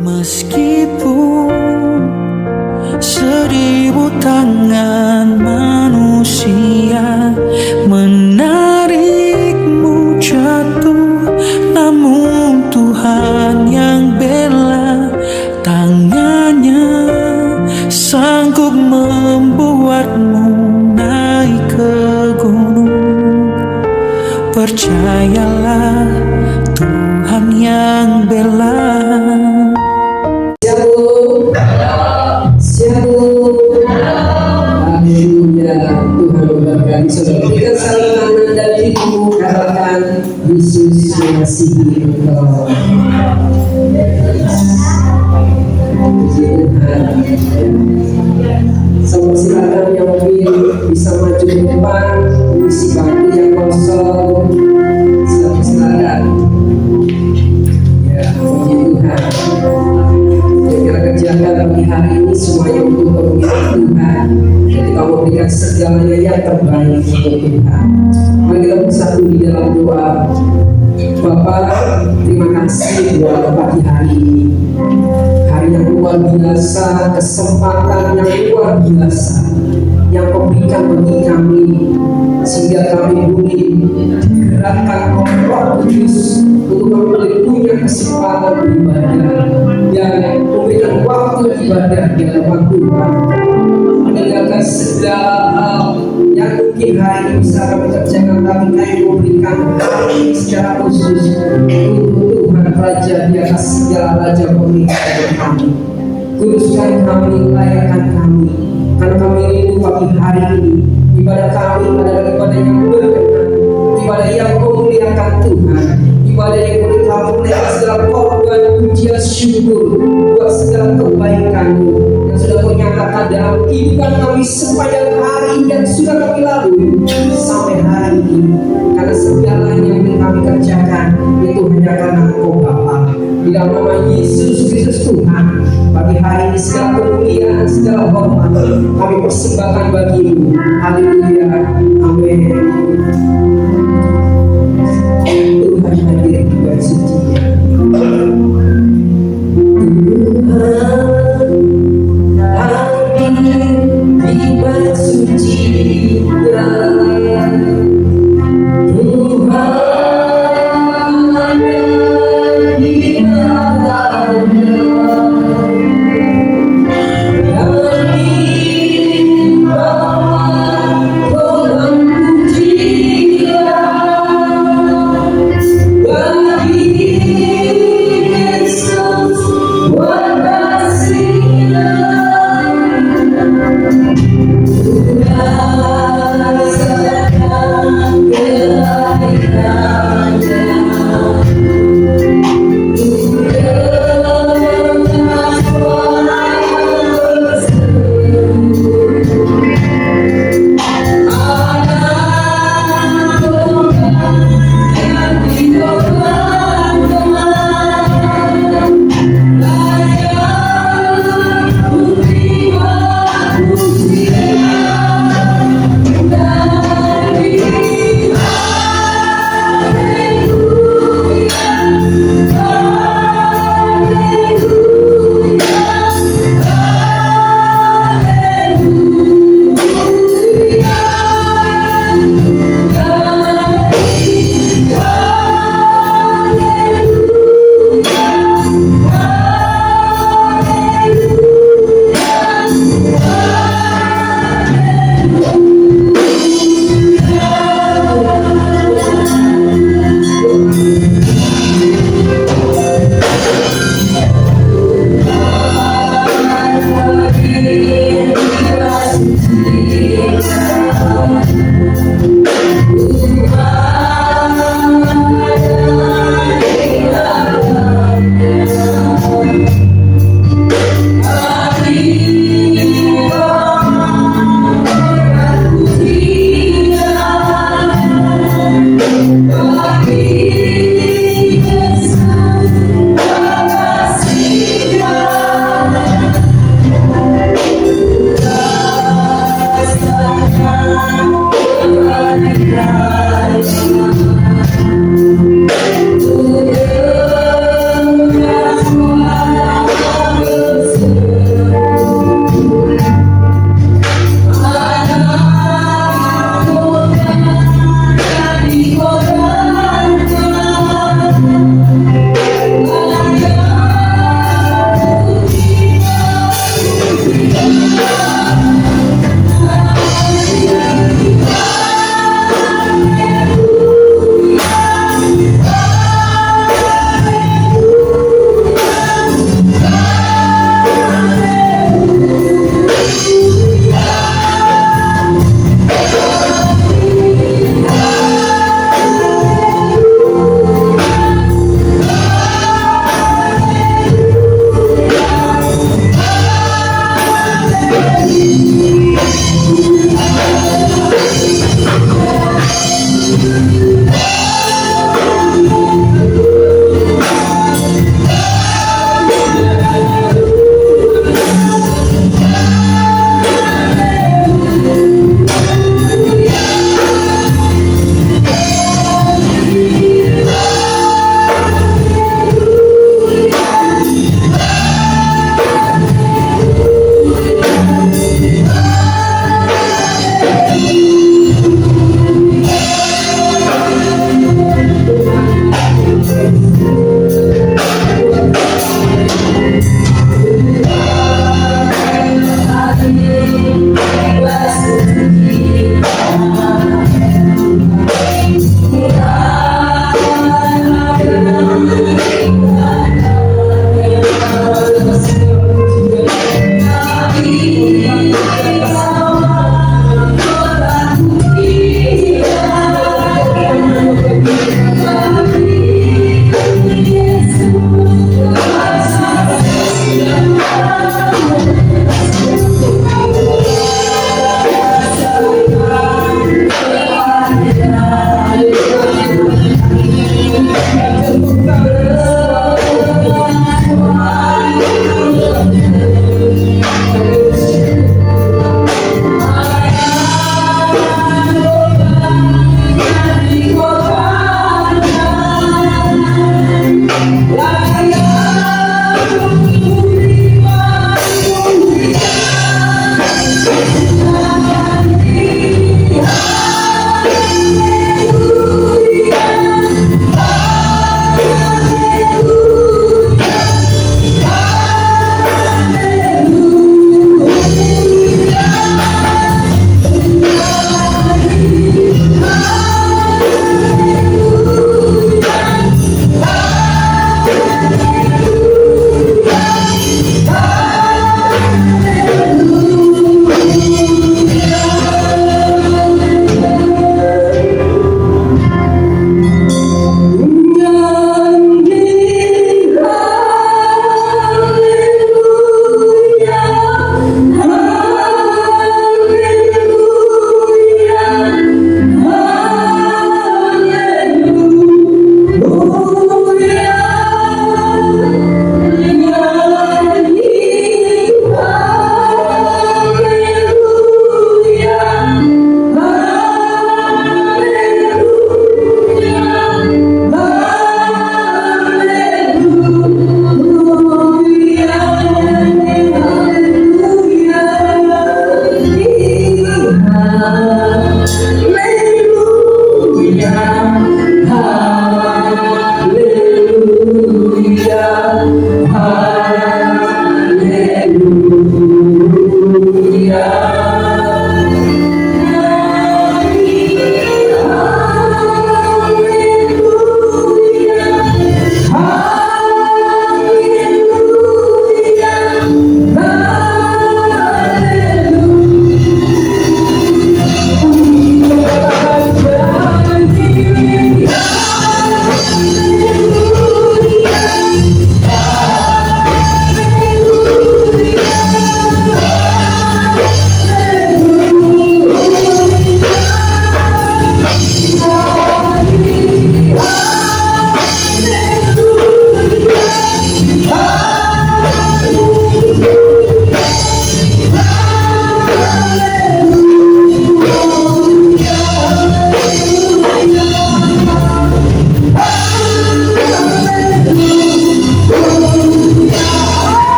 Meskipun seribu tangan manusia menarikmu jatuh, namun Tuhan yang bela, tangannya sanggup membuatmu naik ke gunung. Percayalah, Tuhan yang bela. Haleluya, Tuhan memberkati saudara. Berikan salam kanan dan kirimu, katakan Yesus mengasihi engkau. Puji Tuhan. Sama silakan yang mungkin bisa maju ke depan, mengisi bangku yang kosong. Silakan. Ya, puji Tuhan. Kita kerjakan pagi hari ini semuanya untuk kemuliaan Tuhan. Jadi kamu berikan segalanya yang terbaik untuk Tuhan. Mari kita bersatu di dalam doa. Bapak, terima kasih buat pagi hari ini. Hari yang luar biasa, kesempatan yang luar biasa yang kau berikan bagi kami, sehingga kami boleh digerakkan oleh Roh Kudus untuk kami boleh punya kesempatan beribadah dan memberikan waktu ibadah di hadapan Tuhan, menegakkan segala hal yang mungkin hari ini bisa kami kerjakan, tapi kami memberikan hari ini secara khusus untuk Tuhan Raja di atas segala raja pemimpin kami. Kuduskan kami, layakkan kami, karena kami rindu pagi hari ini ibadah kami adalah ibadah yang berkenan, ibadah yang memuliakan Tuhan, ibadah yang boleh kami menaikkan segala korban pujian syukur buat segala kebaikan-Mu yang sudah Kau nyatakan dalam kehidupan kami sepanjang hari yang sudah kami lalui sampai hari ini. Karena segalanya yang kami kerjakan itu hanya karena Engkau Bapa. Di dalam nama Yesus Kristus Tuhan, pagi hari ini segala kemuliaan, segala hormat kami persembahkan bagi-Mu. Haleluya, amin. Tuhan hadir di bait suci-Nya. Tuhan hadir di bait suci-Nya. Wow.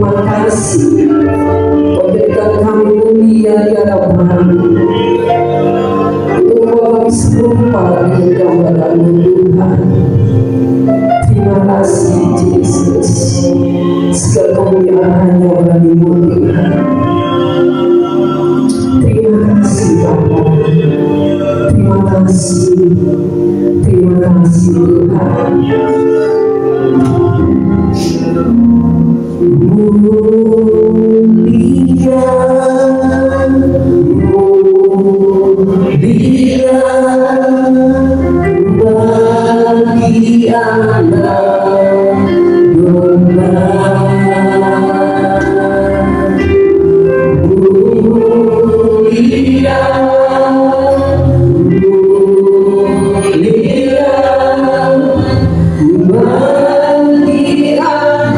terima kasih. Berikan kami mulia di hadapan-Mu. Untuk kami serupa dengan gambaran-Mu Tuhan. Terima kasih Yesus. Segala kemuliaan hanya bagi-Mu Tuhan. Terima kasih Bapa. Terima kasih. Terima kasih Tuhan. Mulia, mulia bagi anak domba. Mulia, mulia bagi anak domba.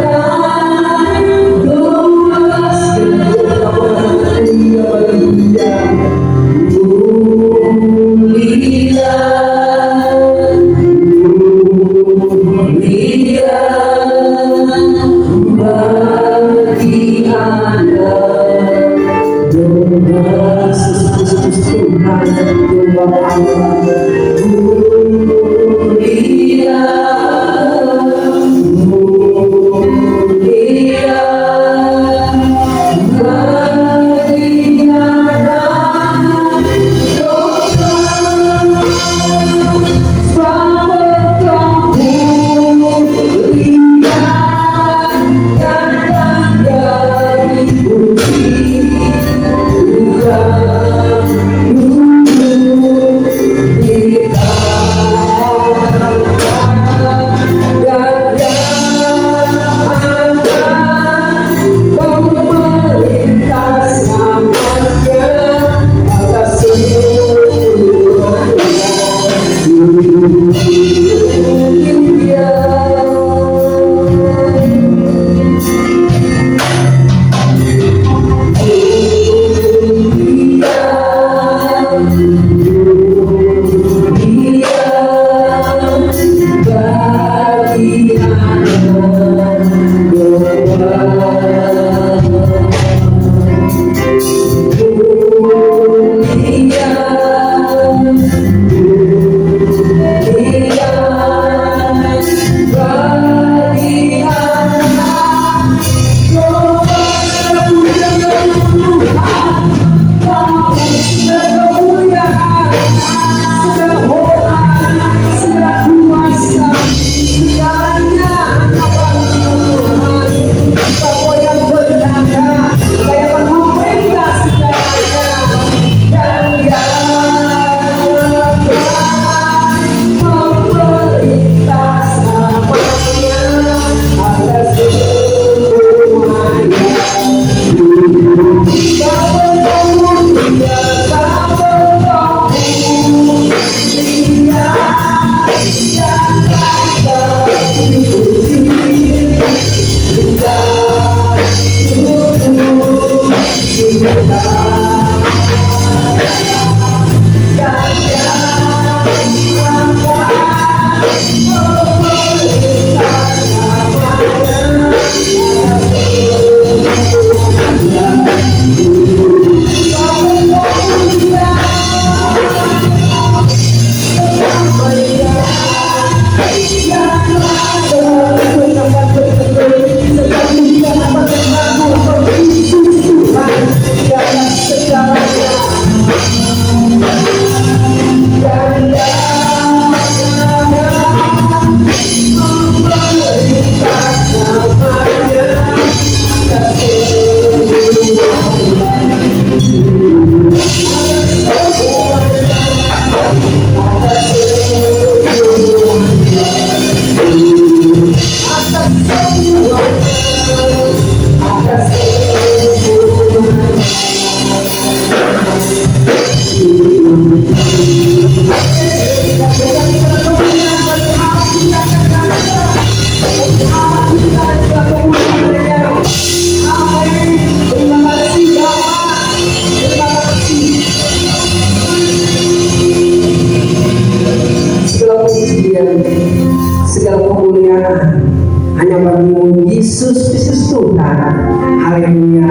kepadamu Yesus Kristus Tuhan. Haleluya.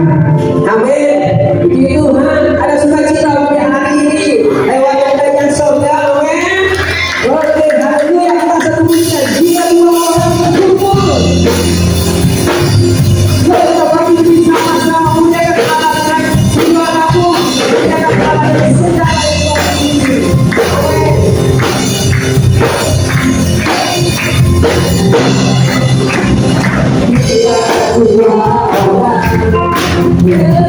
Amin. Puji Tuhan, ada sukacita pada hari ini lewat kerajaan surga. Amin. Oke, haleluya. Kita satu bisa jika dua orang berkumpul. Kita bagi bersama-sama muliakan Allah dengan jiwa aku, muliakan Allah dengan segala yang ini. Amin. Yeah.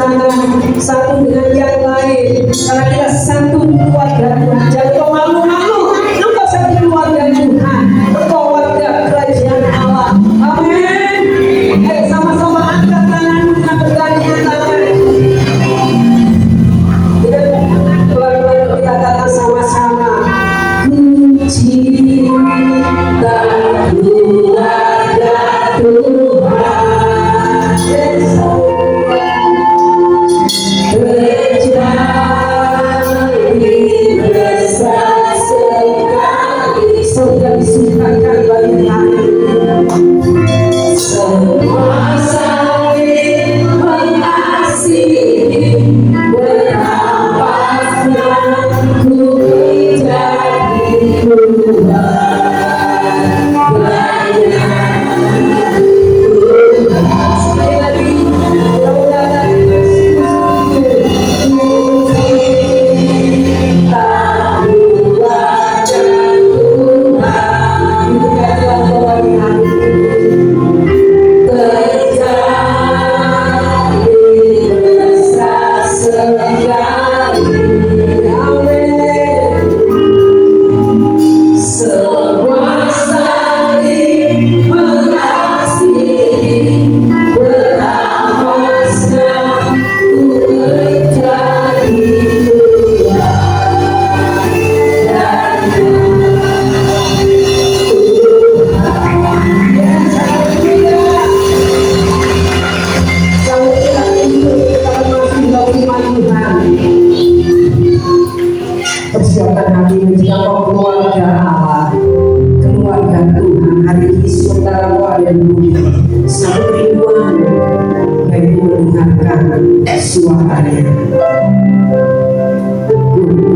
jangan satu dengan yang lain, karena kita satu keluarga Tuhan. Jangan kau malu-malu, engkau satu keluarga Tuhan, engkau warga kerajaan Allah. Amin. Sama-sama angkat tangan kita bergandengan tangan. Kita katakan sama-sama. Ku cinta keluarga Tuhan. Persiapkan hati jika kau keluarga Allah, keluarga Tuhan. Hari ini sementara kau ada di bumi, satu rinduan yaitu mendengarkan suaranya.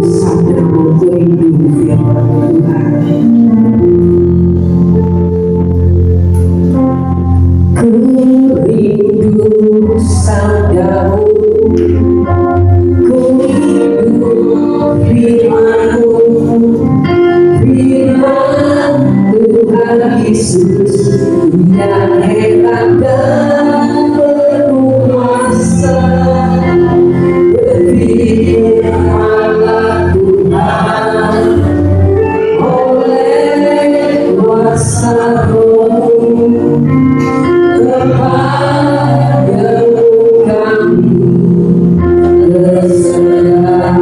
Sabda rindu firman Tuhan. Ku rindu sabdamu, ku rindu firman-Mu, firman Tuhan Yesus yang hebat dan berkuasa. Berfirmanlah Tuhan oleh kuasa Roh-Mu kepadamu kami berserah.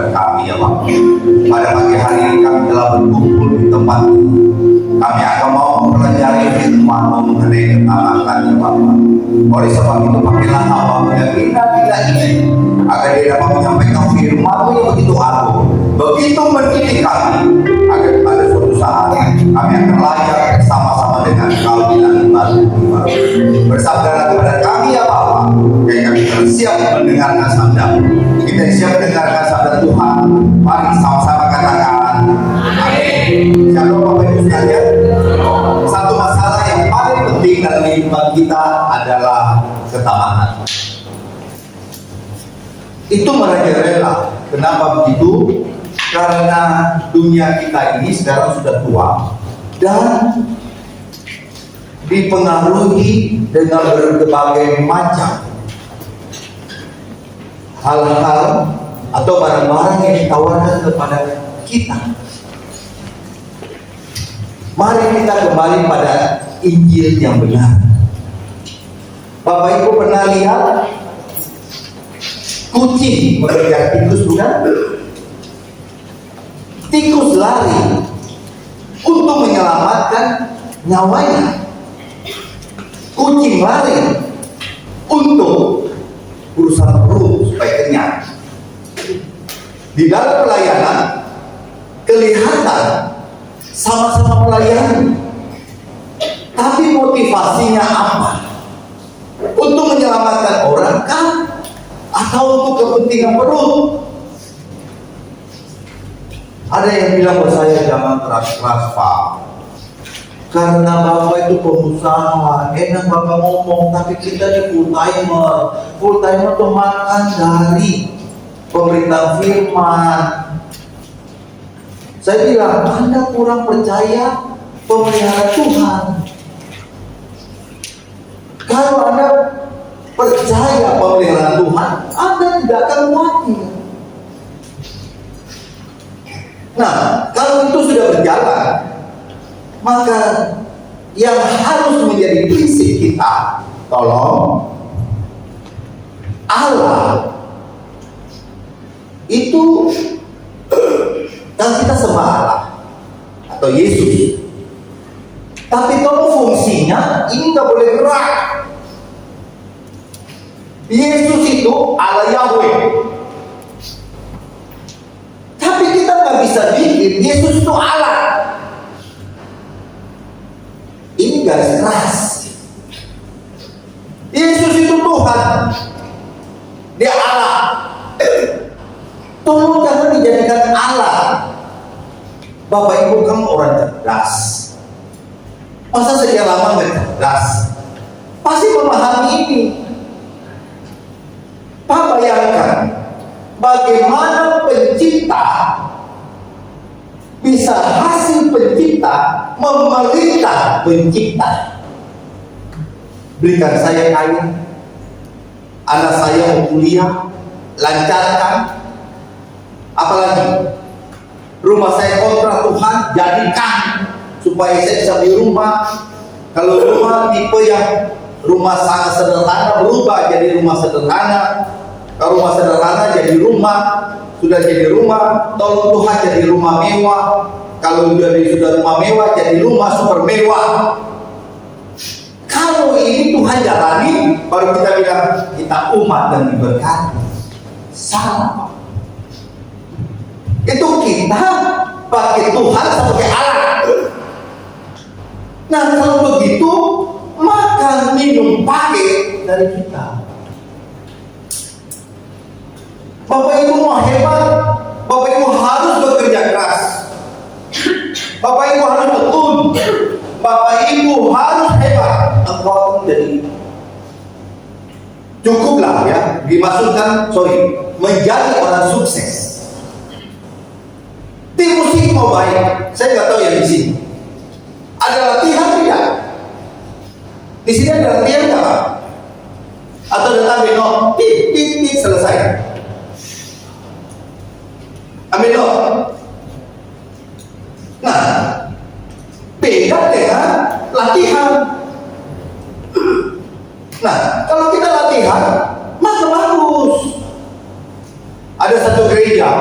kepada kami ya Bapak. Pada pagi hari ini kami telah berkumpul di tempat ini. Kami akan mau mempelajari firman-Mu mengenai ketaatan ya Bapak. Oleh sebab itu pakailah hamba yang indah ini agar dia dapat menyampaikan firman-Mu yang begitu agung, begitu mendidik kami, agar pada suatu saat kami akan layak bersama-sama dengan Kau di langit baru. Bersabdalah kepada kami ya Bapak, yang kami siap mendengarkan sabda-Mu. Kita siap mendengarkan sabda Tuhan. Mari sama-sama katakan amin. Shalom Bapak Ibu sekalian. Satu masalah yang paling penting dalam kehidupan kita adalah ketaatan. Itu merajalela. Kenapa begitu? Karena dunia kita ini sekarang sudah tua dan dipengaruhi dengan berbagai macam hal-hal atau barang-barang yang ditawarkan kepada kita. Mari kita kembali pada Injil yang benar. Bapak Ibu pernah lihat kucing mengejar tikus, bukan? Tikus lari untuk menyelamatkan nyawanya. Kucing lari untuk berusaha perut supaya kenyang. Di dalam pelayanan kelihatan sama-sama melayani, tapi motivasinya apa? Untuk menyelamatkan orang kan? Atau untuk kepentingan perut? Ada yang bilang bahwa saya jangan keras-keras Pak, karena Bapak itu pengusaha, enak Bapak ngomong, tapi kita di full timer tuh makan dari pemberitahuan firman. Saya bilang, Anda kurang percaya pemeliharaan Tuhan. Kalau Anda percaya pemeliharaan Tuhan, Anda tidak akan khawatir. Nah, kalau itu sudah berjalan, maka yang harus menjadi prinsip kita, tolong, Allah itu kan kita sembah Allah atau Yesus, tapi kalau fungsinya ini nggak boleh gerak. Yesus itu Allah Yahweh, tapi kita nggak bisa bikin Yesus itu Allah. Ini garis keras. Yesus itu Tuhan, Dia Allah. Tolong jangan dijadikan Allah. Bapak Ibu, kamu orang cerdas. Masa sekian lama nggak cerdas? Pasti memahami ini. Pak, bayangkan bagaimana pencipta bisa hasil pencipta memerintah pencipta. Berikan saya kain, anak saya mau kuliah, lancarkan. Apalagi rumah saya kontrak, Tuhan jadikan supaya saya bisa beli rumah. Kalau rumah tipe yang rumah sangat sederhana berubah jadi rumah sederhana. Kalau rumah sederhana jadi rumah, sudah jadi rumah, tolong Tuhan jadi rumah mewah. Kalau sudah rumah mewah jadi rumah super mewah. Kalau ini Tuhan jalani, baru kita bilang kita umat dan diberkati. Salah. Itu kita pakai Tuhan sebagai Allah. Nah, kalau begitu, makan minum pakai dari kita. Bapak Ibu mau hebat, Bapak Ibu harus bekerja keras. Bapak Ibu harus tekun. Bapak Ibu harus hebat. Engkau jadi cukuplah ya, dimaksudkan menjadi orang sukses. Tim musik mau baik, saya nggak tahu yang di sini. Ada latihan tidak? Di sini ada latihan nggak? Atau datang beno, tit, selesai. Amin loh. Nah, beda dengan latihan. Nah, kalau kita latihan, maka bagus. Ada satu gereja,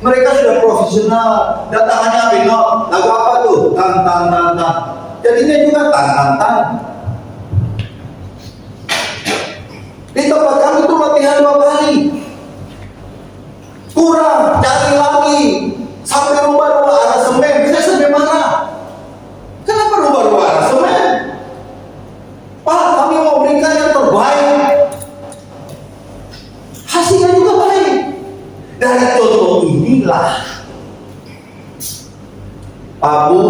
Mereka sudah profesional. Datangannya Bino, lagu apa tuh? Tan. Jadinya juga tan. Di tempat kami tuh latihan 2 kali. Kurang, cari lagi. Sampai rubah-rubah arah semen. Bisa sampai mana? Kenapa rubah-rubah arah semen? Pak, kami mau berikan yang terbaik. Hasilnya juga baik. Dari contoh inilah, Pak Bu,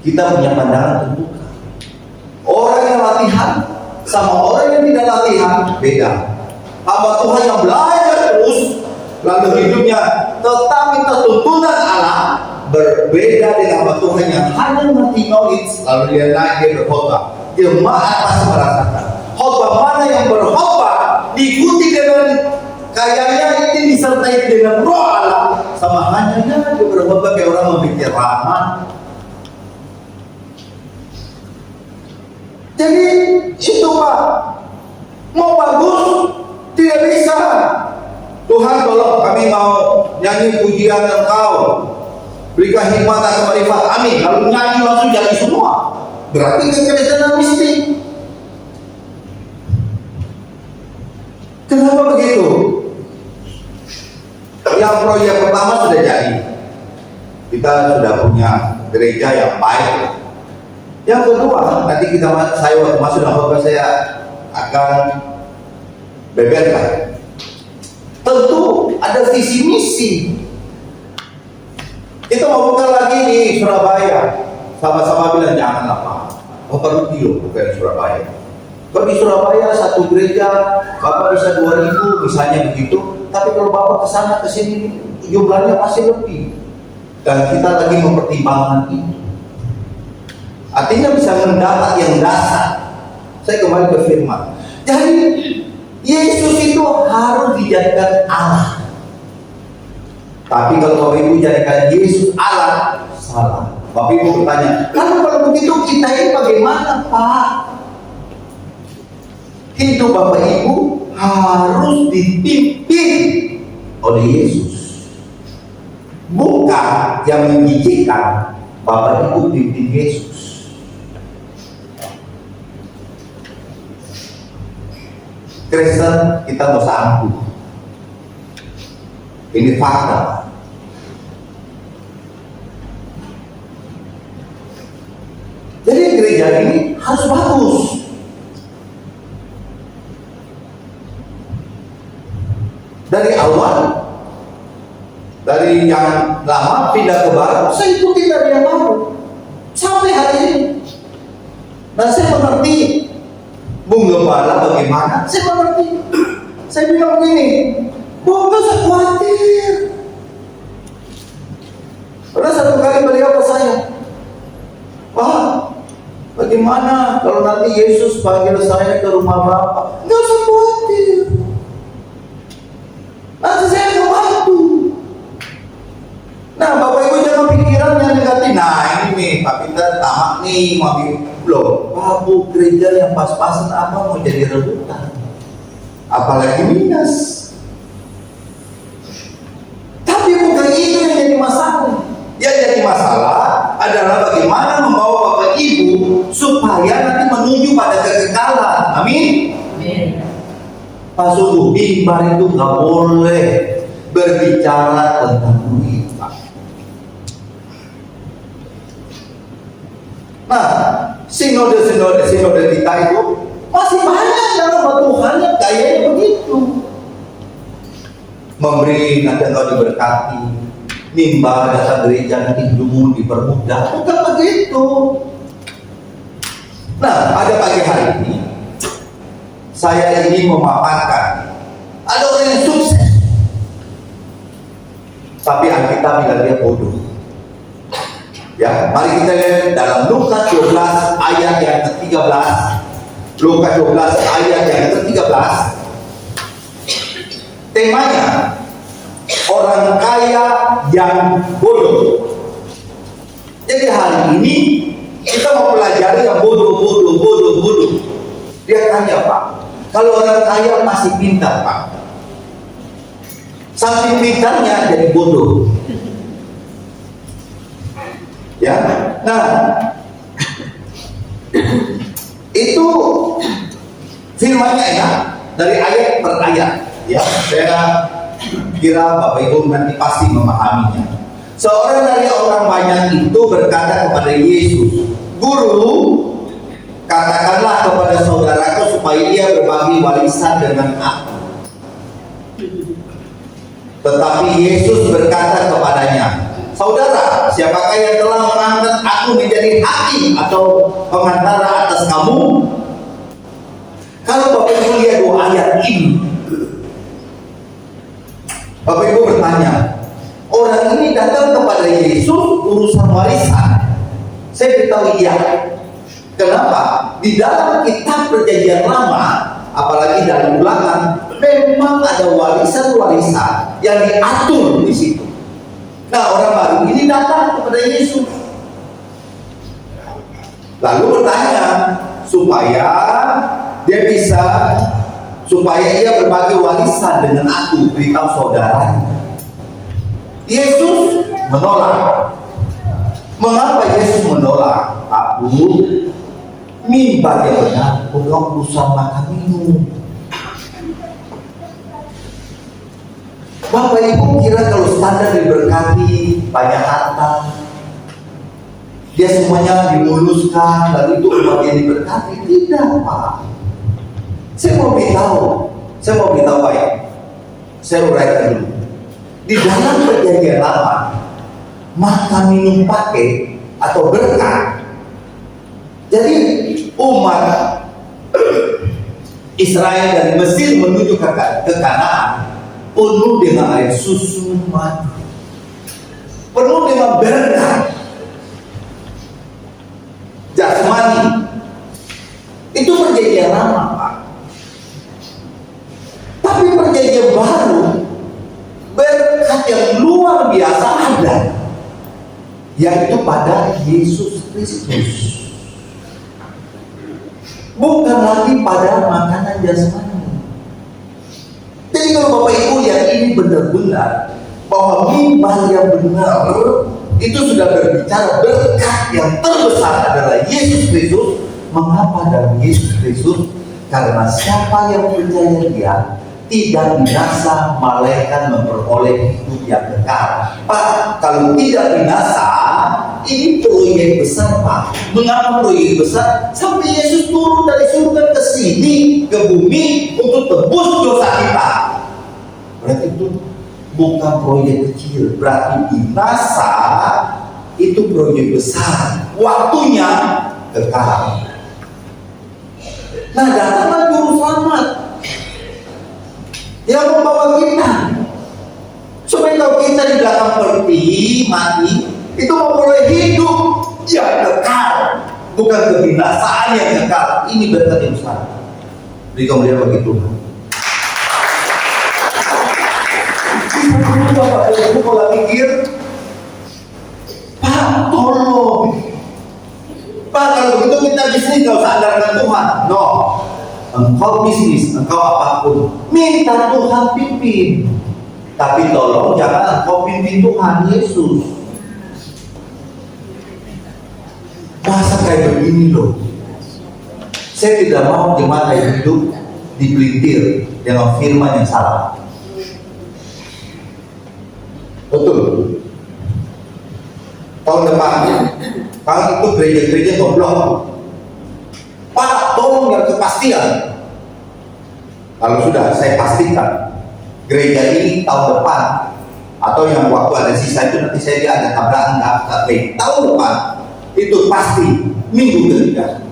kita punya pandangan terbuka. Orang yang latihan sama orang yang tidak latihan beda. Hamba Tuhan yang belajar terus, lalu hidupnya tetap minta tuntunan Allah, berbeda dengan hamba Tuhan yang hanya mengerti knowledge, lalu dia naik, dia berkhotbah. Jemaat pasti merasakan khotbah mana yang berkhotbah diikuti dengan kayaknya ini disertai dengan roh Allah, sama hanya dia berkhotbah kayak orang memikir ramah. Jadi itu Pak, mau bagus tidak bisa. Tuhan tolong kami mau nyanyi pujian Engkau, berikan hikmat dan kemarifat, amin. Lalu nyanyi langsung jadi semua, berarti kekerasan mistik. Kenapa begitu? Yang proyek pertama sudah jadi, kita sudah punya gereja yang baik. Yang kedua, nanti saya waktu masuk dalam khotbah saya akan beberkan. Tentu ada visi misi. Kita mau buka lagi di Surabaya. Sama-sama bilang janganlah Pak. Bapak Rutio bukan di Surabaya. Kalau di Surabaya satu gereja Bapak bisa 2.000 misalnya begitu. Tapi kalau Bapak kesana kesini jumlahnya pasti lebih. Dan kita lagi mempertimbangkan itu. Artinya bisa mendapat yang dasar. Saya kembali ke firman. Jadi Yesus itu harus dijadikan Allah. Tapi kalau Bapak Ibu jadikan Yesus Allah, salah. Bapak Ibu bertanya, lalu kalau begitu kita ini bagaimana Pak? Hidup Bapak Ibu harus dipimpin oleh Yesus. Bukan yang menjijikan. Bapak Ibu pimpin Yesus. Kristen kita mau sanggup. Ini fakta. Jadi gereja ini harus bagus. Dari awal, dari yang lama pindah ke baru, saya ikuti dari yang baru sampai hari ini. Dan saya mengerti Bung Gembala bagaimana? Saya mengerti. Saya bilang begini, Bung gak usah khawatir. Pernah satu kali beliau ke saya, Pak, bagaimana kalau nanti Yesus panggil saya ke rumah Bapak? Gak usah khawatir. Nanti saya akan bantu. Nah, Bapak Ibu jangan pikiran yang negatif. Nah, ini nih, Pak Peter tamak nih, mau loh, Pak Bu, gereja yang pas-pasan apa mau jadi rebutan? Apalagi minus. Tapi bukan itu yang jadi masalah. Yang jadi masalah adalah bagaimana membawa Bapak Ibu supaya nanti menuju pada kekekalan. Amin. Pak Sungguh, mimbar itu nggak boleh berbicara tentang duit, Pak. Nah, sinode kita itu masih banyak yang hamba Tuhan yang kayaknya begitu. Memberi nanti engkau diberkati, mimbar datang gereja nanti hidupmu dipermudah, bukan begitu. Nah, pada pagi hari ini saya ingin memaparkan ada orang yang sukses, tapi Alkitab bilang dia bodoh. Ya, mari kita lihat dalam Lukas 12 ayat yang ke-13. Lukas 12 ayat yang ke-13. Temanya orang kaya yang bodoh. Jadi hari ini kita mau pelajari yang bodoh. Dia tanya, Pak, kalau orang kaya masih pintar, Pak, saking pintarnya jadi bodoh. Ya, nah itu firmannya ya, dari ayat per ayat. Ya, saya kira Bapak Ibu nanti pasti memahaminya. Seorang dari orang banyak itu berkata kepada Yesus, "Guru, katakanlah kepada saudaraku supaya dia berbagi warisan dengan aku." Tetapi Yesus berkata kepadanya, "Saudara, siapakah yang telah mengangkat aku menjadi hakim atau pengantara atas kamu?" Kalau Bapak Ibu lihat dua ayat ini, Bapak Ibu bertanya, orang ini datang kepada Yesus urusan warisan. Saya beritahu iya. Kenapa? Di dalam kitab Perjanjian Lama, apalagi dalam Ulangan, memang ada warisan-warisan yang diatur di situ. Nah, orang baru ini datang kepada Yesus, lalu bertanya supaya ia berbagi warisan dengan aku, beritahu saudara. Yesus menolak. Mengapa Yesus menolak? Aku mimbar yang benar, bukan urusan makan minum. Bapak Ibu kira kalau standar diberkati, banyak harta, dia semuanya dimuluskan, lalu itu umat yang diberkati? Tidak, Pak. Saya mau beritahu baik. Saya uraikan dulu. Di dalam Perjanjian Lama, makan minum pakai atau berkat. Jadi umat Israel dari Mesir menuju ke Kanaan penuh dengan air susu madu, penuh dengan berkat jasmani. Itu Perjanjian Lama, Pak. Tapi Perjanjian Baru, berkat yang luar biasa ada, yaitu pada Yesus Kristus. Bukan lagi pada makanan jasmani. Jadi kalau Bapak Ibu yang ini benar-benar bahwa mimbar yang benar itu sudah berbicara berkat yang terbesar adalah Yesus Kristus. Mengapa dalam Yesus Kristus? Karena siapa yang percaya Dia tidak binasa, malaikat memperoleh hidup yang kekal. Pak, kalau tidak binasa, ini proyek besar, Pak. Mengapa proyek besar? Sampai Yesus turun dari surga ke sini, ke bumi untuk tebus dosa kita. Berarti itu bukan proyek kecil. Berarti binasa itu proyek besar. Waktunya kekal. Nah, datanglah juru selamat yang membawa kita supaya kalau kita di belakang mati, itu memperoleh hidup yang kekal, bukan kebinasaan yang kekal. Ini berkat yang besar. Beri kemuliaan bagi Tuhan. Bapak Ibu kalau pikir, Pak, tolong, Pak, kalau begitu kita bisnis gak usah andalkan Tuhan. No, engkau bisnis, engkau apapun, minta Tuhan pimpin. Tapi tolong jangan engkau pimpin Tuhan Yesus. Masa kayak begini loh. Saya tidak mau jemaat yang hidup dipelintir dengan firman yang salah. Betul. Tahun depan, kalau itu gereja-gereja goblok, Pak, tolong yang kepastian. Kalau sudah saya pastikan gereja ini tahun depan atau yang waktu ada sisa itu nanti saya ada tabrakan tahun depan itu pasti minggu ketiga.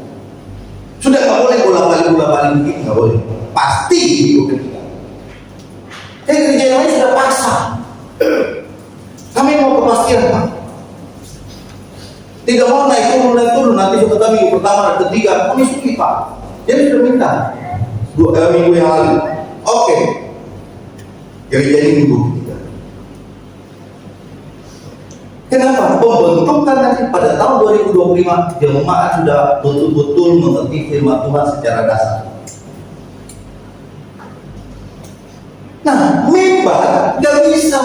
Sudah nggak boleh bola-balik begini, nggak boleh. Pasti minggu ketiga. Gereja yang lain sudah paksa. Kami mau kepastian, Pak. Tidak mau naik turun nanti sudah minggu pertama dan ketiga kami suki, Pak. Jadi sudah minta 2 minggu yang lalu. Oke. Gereja ini minggu ketiga. Kenapa? Pembentukan nanti pada tahun 2025 jemaat sudah betul-betul mengerti firman Tuhan secara dasar. Nah, mimbar Gak bisa.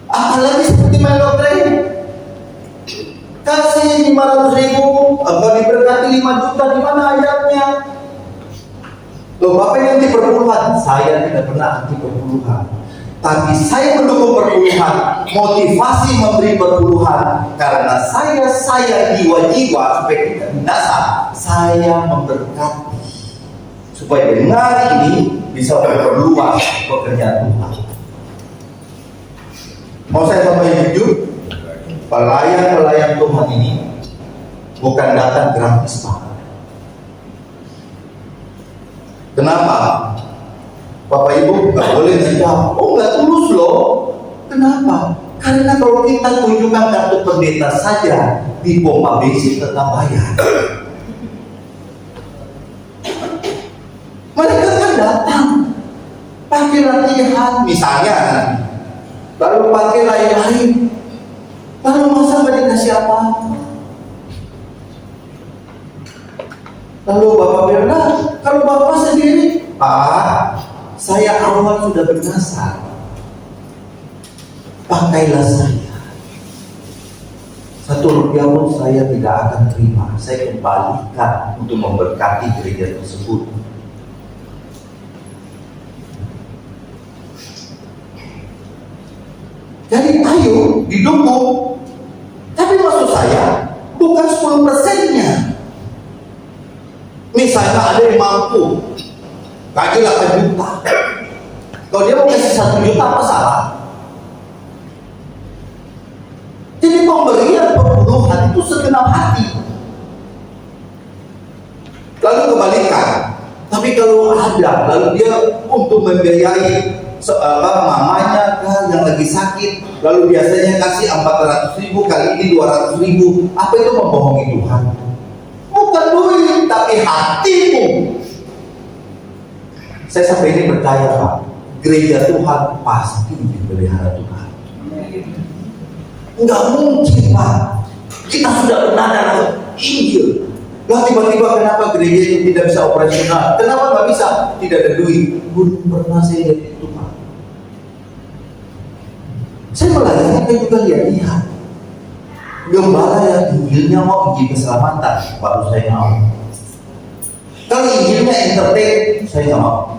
Apalagi seperti main lotre. Kasih 500.000, atau diberkati 5 juta, di mana ayatnya? Loh, Bapak yang anti perpuluhan? Saya tidak pernah anti perpuluhan. Tapi saya mendukung perpuluhan, motivasi memberi perpuluhan, karena saya jiwa-jiwa supaya tidak binasa. Saya memberkati supaya dengan ini bisa memperluas pekerjaan Tuhan. Mau saya sampaikan jujur, pelayan-pelayan Tuhan ini bukan datang gratis, Pak. Kenapa? Bapak Ibu nggak boleh ngejawab, oh nggak tulus loh. Kenapa? Karena kalau kita tunjukkan kartu pendeta saja di pompa bensin tetap bayar. Mereka kan datang pakai latihan misalnya, lalu pakai lain-lain, lalu masa nggak dikasih apa? Lalu Bapak bilang, nah, kalau Bapak sendiri, Pak, saya awal sudah bernasar, pakailah saya. 1 rupiah pun saya tidak akan terima. Saya kembalikan untuk memberkati gereja tersebut. Jadi ayo didukung. Tapi maksud saya bukan 10%-nya. Misalnya ada yang mampu kasih 8 juta. Kalau dia mau kasih 1 juta, apa salah? Jadi pemberian perpuluhan itu segenap hati. Lalu kebalikan. Tapi kalau ada, lalu dia untuk membiayai mamanya kan yang lagi sakit, lalu biasanya kasih 400.000, kali ini 200.000. Apa itu membohongi Tuhan? Bukan duit, tapi hatimu. Saya sampai ini percaya, Pak, gereja Tuhan pasti dipelihara Tuhan. Enggak mungkin, Pak, kita sudah pernah dalam Injil, lah tiba-tiba kenapa gereja itu tidak bisa operasional? Kenapa nggak bisa? Tidak ada duit. Belum pernah saya lihat itu, Pak. Saya melayani kan juga lihat gembala yang Injilnya mau Injil keselamatan, baru saya mau. Kalau Injilnya entertain, saya nggak mau.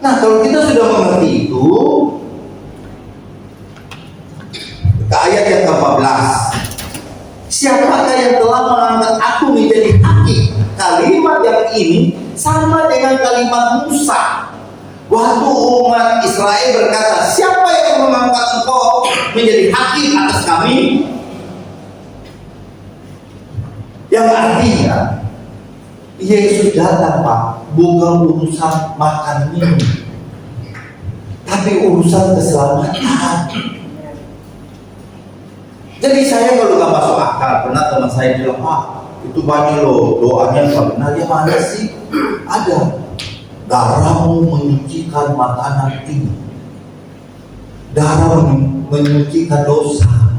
Nah, kalau kita sudah mengerti itu, ke ayat yang ke-14, siapakah yang telah mengangkat aku menjadi hakim? Kalimat yang ini sama dengan kalimat Musa waktu umat Israel berkata, siapa yang mengangkat engkau menjadi hakim atas kami? Yang artinya Yesus datang, Pak, bukan urusan makan minum, tapi urusan keselamatan. Jadi saya kalau nggak masuk akal, pernah teman saya bilang, Pak, itu banyak loh doanya nggak benar. Ya mana sih? Ada. Darahmu menyucikan makanan ini. Darah menyucikan dosa.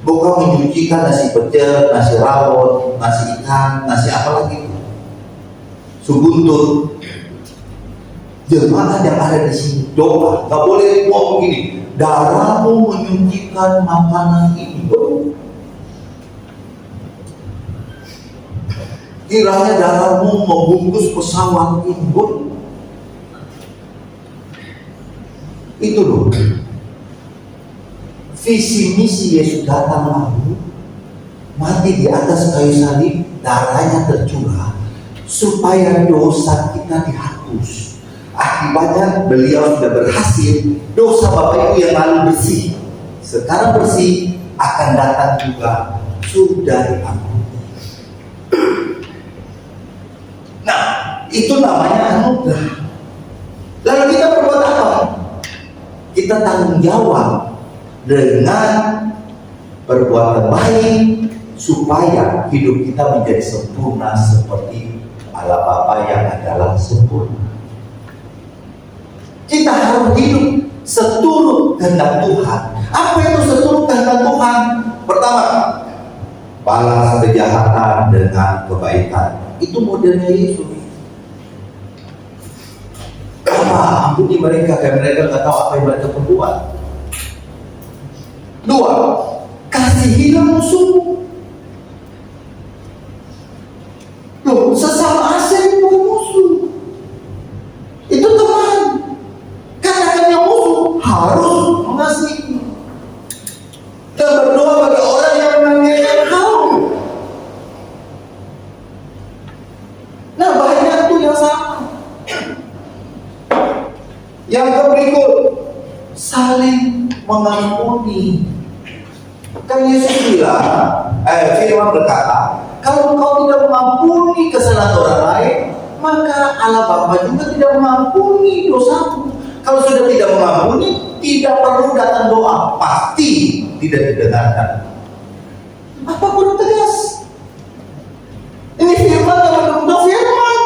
Bukan menyucikan nasi pecel, nasi rawon, nasi ikan, nasi apa lagi? Subuntut. Jemaat yang ada di sini doa, nggak boleh ngomong begini. Darahmu menyucikan makanan ini. Kiranya darahmu membungkus pesawat ini. Itu loh. Visi misi Yesus datang lalu mati di atas kayu salib, darahnya tercurah supaya dosa kita dihapus. Akibatnya beliau sudah berhasil. Dosa Bapak Ibu yang lalu bersih, sekarang bersih, akan datang juga sudah diampuni. Nah, itu namanya anugerah. Lalu kita berbuat apa? Kita tanggung jawab dengan perbuatan baik supaya hidup kita menjadi sempurna seperti Allah Bapa yang adalah sempurna. Kita harus hidup seturut kehendak Tuhan. Apa itu seturut kehendak Tuhan? Pertama, balas kejahatan dengan kebaikan. Itu modelnya Yesus. ampuni mereka karena mereka nggak tahu apa yang mereka perbuat. 2, kasihilah musuh. Loh, sesama asing bukan musuh, itu teman. Karena hanya musuh harus mengasihi dan berdoa bagi orang yang menganiaya engkau. Nah, banyak tuh yang sama. Yang berikut, saling mengampuni. Kan Yesus bilang, firman berkata, kalau kau tidak mengampuni kesalahan orang lain, maka Allah Bapa juga tidak mengampuni dosamu. Kalau sudah tidak mengampuni, tidak perlu datang doa, pasti tidak didengarkan. Apa kurang tegas? Ini firman yang benar-benar firman,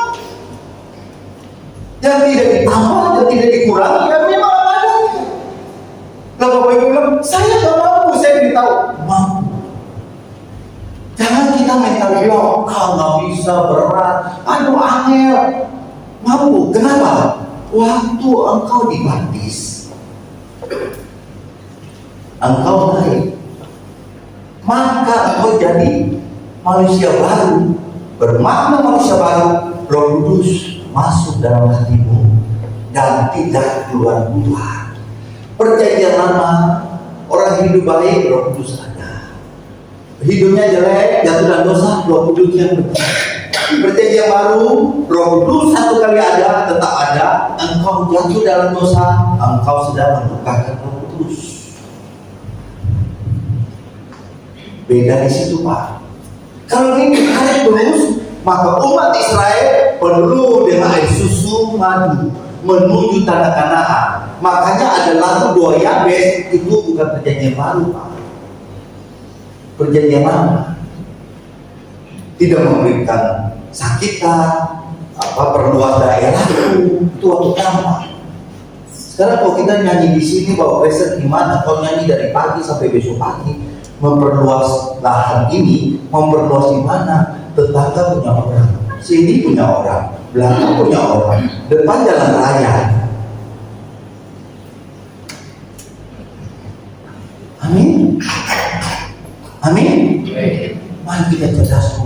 yang tidak ditambah dan tidak dikurangi, yang memang adanya. Lalu Bapak Ibu bilang, saya nggak mampu, saya beritahu mampu. Jangan kita mental blok, nggak bisa, berat, aduh angel. Mampu, kenapa? Waktu engkau dibaptis, engkau naik, maka engkau jadi manusia baru. Bermakna manusia baru, Roh Kudus masuk dalam hatimu dan tidak keluar Tuhan. Perjanjian lama, orang hidup baik, Roh Kudus ada. Hidupnya jelek, jatuh dalam dosa, Roh Kudus yang betul. Perjanjian baru, Roh Kudus satu kali ada, tetap ada. Engkau jatuh dalam dosa, engkau sedang melukakan Roh Kudus. Beda di situ, Pak. Kalau ini ditarik terus, maka umat Israel perlu dengan air susu madu menuju tanah Kanaan. Makanya ada lagu doa Yabes, itu bukan perjanjian baru, Pak. Perjanjian lama. Tidak memberikan sakitan, perluas daerah, itu waktu lama. Sekarang kalau kita nyanyi di sini, Bapak Presiden gimana? Kalau nyanyi dari pagi sampai besok pagi, memperluas lahan ini, memperluas di mana? Tetangga punya orang, sini punya orang, belakang punya orang, depan jalan raya. Amin. Amin. Mari kita cerdas.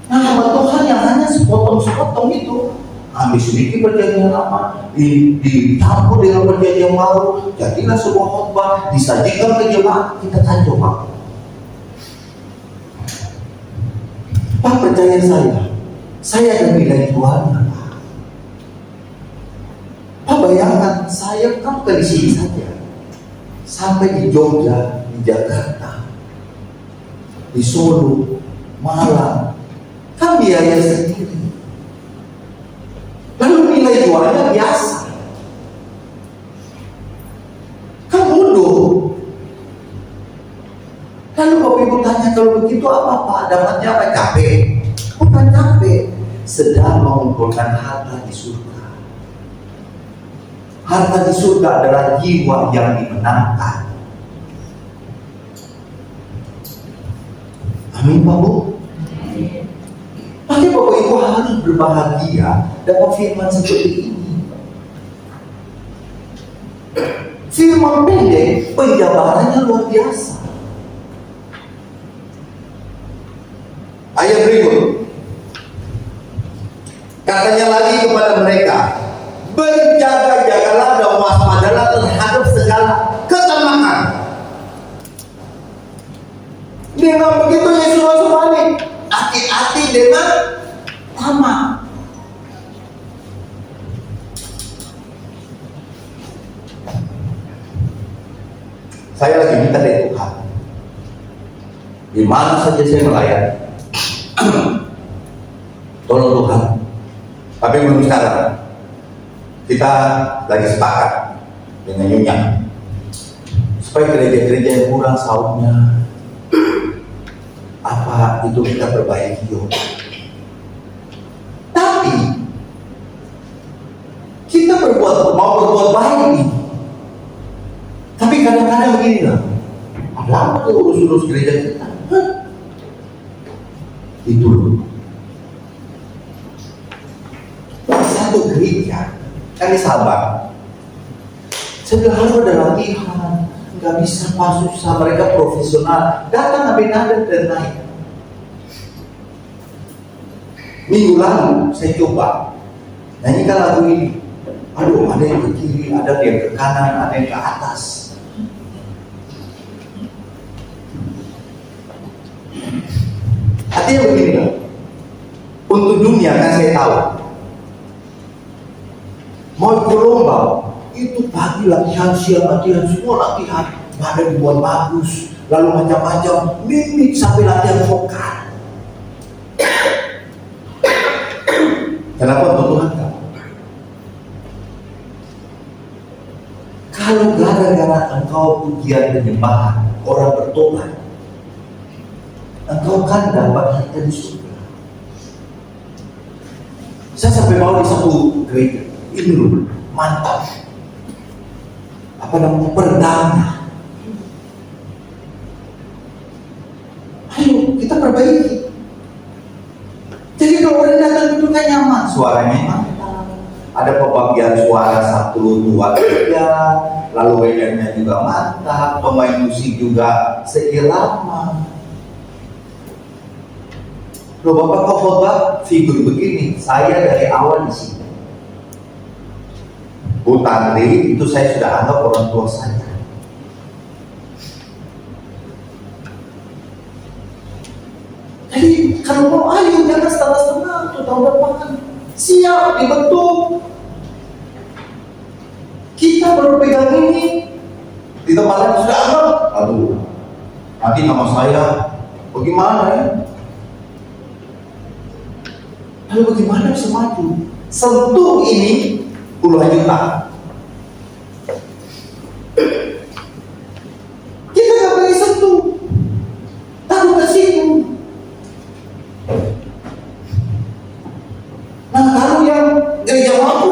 Nah, nama Tuhan yang hanya sepotong-sepotong itu, ambil sedikit perjanjian lama, dicampur dengan perjanjian baru, jadilah sebuah khotbah, disajikan ke jemaat, kita kacau, Pak. Pak, percaya saya ada nilai jualnya, Pak. Pak, bayangkan, saya kan bukan di sini saja, sampai di Jogja, di Jakarta, di Solo, Malang, kan biaya sendiri. Lalu nilai jualnya biasa, kan bodoh. Lalu Bapak Ibu tanya, kalau begitu apa Pak? Dapatnya apa? Capek? Bukan capek, sedang mengumpulkan harta di surga. Harta di surga adalah jiwa yang dimenangkan. Amin, Pak Bu. Makanya Bapak Ibu harus berbahagia dapat firman seperti ini. Firman pendek, penjabarannya luar biasa. Ayat berikut, katanya lagi kepada mereka, berjaga-jagalah dan waspadalah terhadap segala ketamakan. Dengan begitu Yesus langsung balik, hati-hati dengan tamak. Saya lagi minta dari Tuhan, di mana saja saya melayani, tolong Tuhan. Tapi belum sekarang. Kita lagi sepakat dengan Nyonya supaya gereja-gereja yang kurang saumnya, apa itu kita perbaiki yuk. Tapi kita mau berbuat baik nih. Tapi kadang-kadang begini lah, ada apa tuh urus-urus gereja kita? Itu loh. untuk gereja, kan ini sahabat. Saya bilang harus ada latihan, nggak bisa Pak, susah, mereka profesional. Datang nada dan naik. Minggu lalu saya coba nyanyikan lagu ini. Aduh, ada yang ke kiri, ada yang ke kanan, ada yang ke atas. Artinya begini loh, untuk dunia kan saya tahu, mau ikut lomba itu pagi latihan, siang latihan, semua latihan, badan dibuat bagus, lalu macam-macam, mimik sampai latihan vokal. Kenapa untuk Tuhan kamu? Kalau gara-gara engkau pujian penyembahan orang bertobat, engkau kan dapat harta di surga. Saya sampai mau di satu gereja, ini loh, mantap. Apa namanya, perdana. Ayo kita perbaiki. Jadi kalau orang datang itu kan nyaman, suaranya mantap. Ada pembagian suara 1, 2, 3, lalu wedannya juga mantap, pemain musik juga seirama. Loh Bapak kok khotbah figur begini? Saya dari awal di sini. Bu Tantri itu saya sudah anggap orang tua saya. Jadi kalau mau ayo jangan setengah-setengah untuk tahun depan. Siap dibentuk. Kita baru pegang ini. Di tempat lain sudah anggap. Aduh, nanti nama saya bagaimana ya? Lalu bagaimana bisa maju? Sentuh ini puluhan juta. Kita nggak boleh sentuh. Taruh ke situ. Nah kalau yang gereja mampu,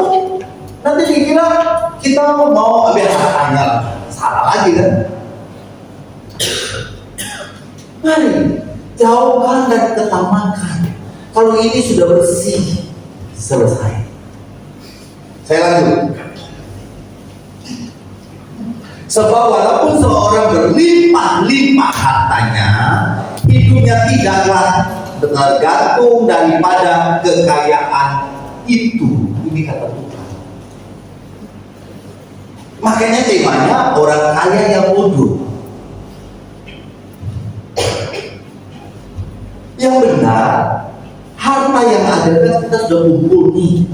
nanti dikira kita mau biasa tanya, salah lagi kan? Mari jauhkan dan ketamakan. Kalau ini sudah bersih, selesai. Saya lanjut. Sebab walaupun seorang berlimpah-limpah hartanya, hidupnya tidaklah tergantung daripada kekayaan itu. Ini kata Tuhan. Makanya temanya orang kaya yang bodoh. Yang benar, harta yang ada kan kita sudah kumpul nih.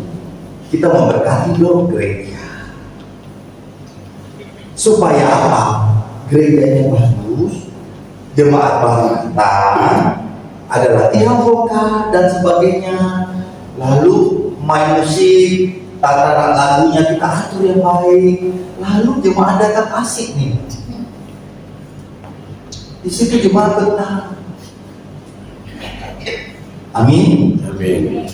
Kita memberkati dong gereja. Supaya apa? Gerejanya bagus, jemaat baru kita, ada latihan vokal dan sebagainya. Lalu main musik, tataran lagunya kita atur yang baik. Lalu jemaat datang asik nih. Di situ jemaat betah. Amin. Amin.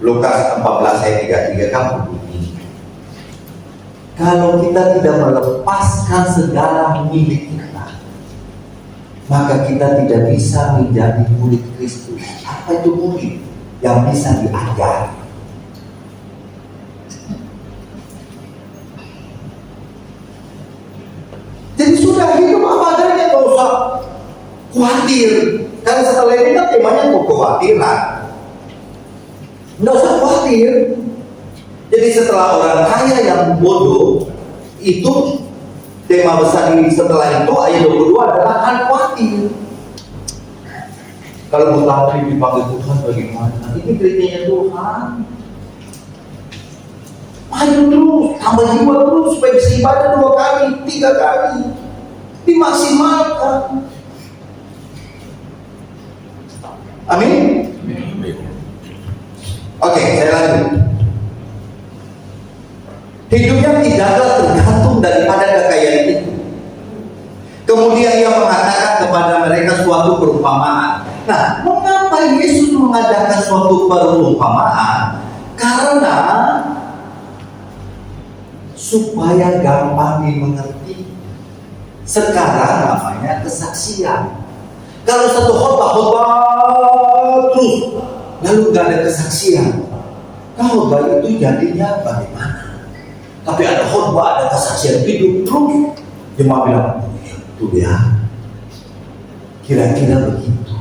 Lukas 14 ayat 33 kan berbunyi, kalau kita tidak melepaskan segala milik kita, maka kita tidak bisa menjadi murid Kristus. Apa itu murid? Yang bisa diajar. Jadi sudah hidup apa adanya, nggak usah khawatir. Karena setelah ini kan temanya kekhawatiran. Nggak usah khawatir. Jadi setelah orang kaya yang bodoh, itu tema besar ini setelah itu ayat 22 adalah kan khawatir. Kalau Bu Tantri dipanggil Tuhan bagaimana? Ini kriteria Tuhan. Ayo terus, tambah jiwa terus supaya bisa ibadah 2 kali, 3 kali, dimaksimalkan. Amin. Oke, saya lanjut. Hidupnya tidaklah tergantung daripada kekayaan itu. Kemudian ia mengatakan kepada mereka suatu perumpamaan. Nah, mengapa Yesus mengadakan suatu perumpamaan? Karena supaya gampang dimengerti. Sekarang namanya kesaksian. Kalau satu khotbah terus lalu nggak ada kesaksian, khotbah itu jadinya bagaimana? Tapi ada khotbah, ada kesaksian hidup terus. Jemaat bilang, itu ya, kira-kira begitu.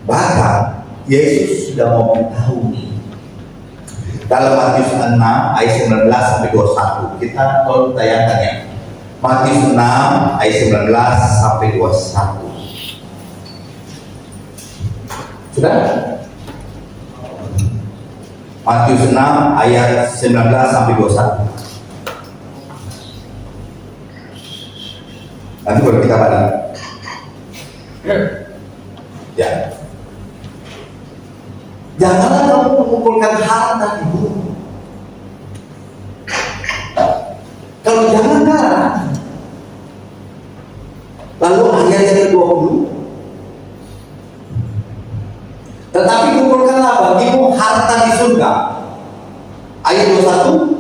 Bahkan Yesus sudah mau beritahu nih dalam Matius 6 ayat 19 sampai 21. Kita tolong tayangkan ya. Matius 6 ayat 19 sampai 21. Sudah? Matius 6 ayat 19 sampai 21. Nanti baru kita balik. Ya. Janganlah kamu mengumpulkan harta di bumi. Kalau jangan, lalu ayat yang ke-20, tetapi kumpulkanlah bagimu harta di surga. Ayat 21.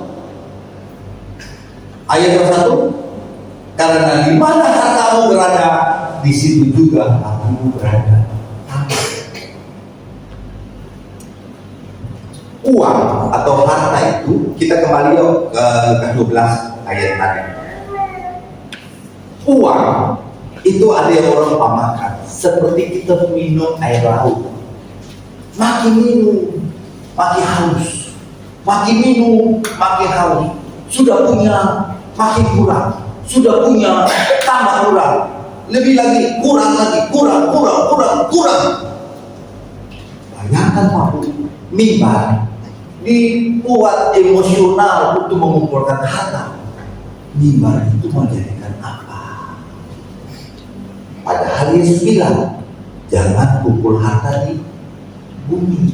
Ayat 21. Karena di mana hartamu berada, di situ juga hatimu berada. Uang atau harta itu, kita kembali ke Lukas 12 ayat tadi. Uang itu ada yang orang pamakan seperti kita minum air laut. Makin minum, makin haus. Makin minum, makin haus. Sudah punya, makin kurang. Sudah punya, tambah kurang. Lebih lagi, kurang lagi, kurang. Bayangkan waktu mimbar dibuat emosional untuk mengumpulkan harta. Mimbar itu menjadikan apa? Padahal Yesus bilang, jangan kumpul harta di bumi.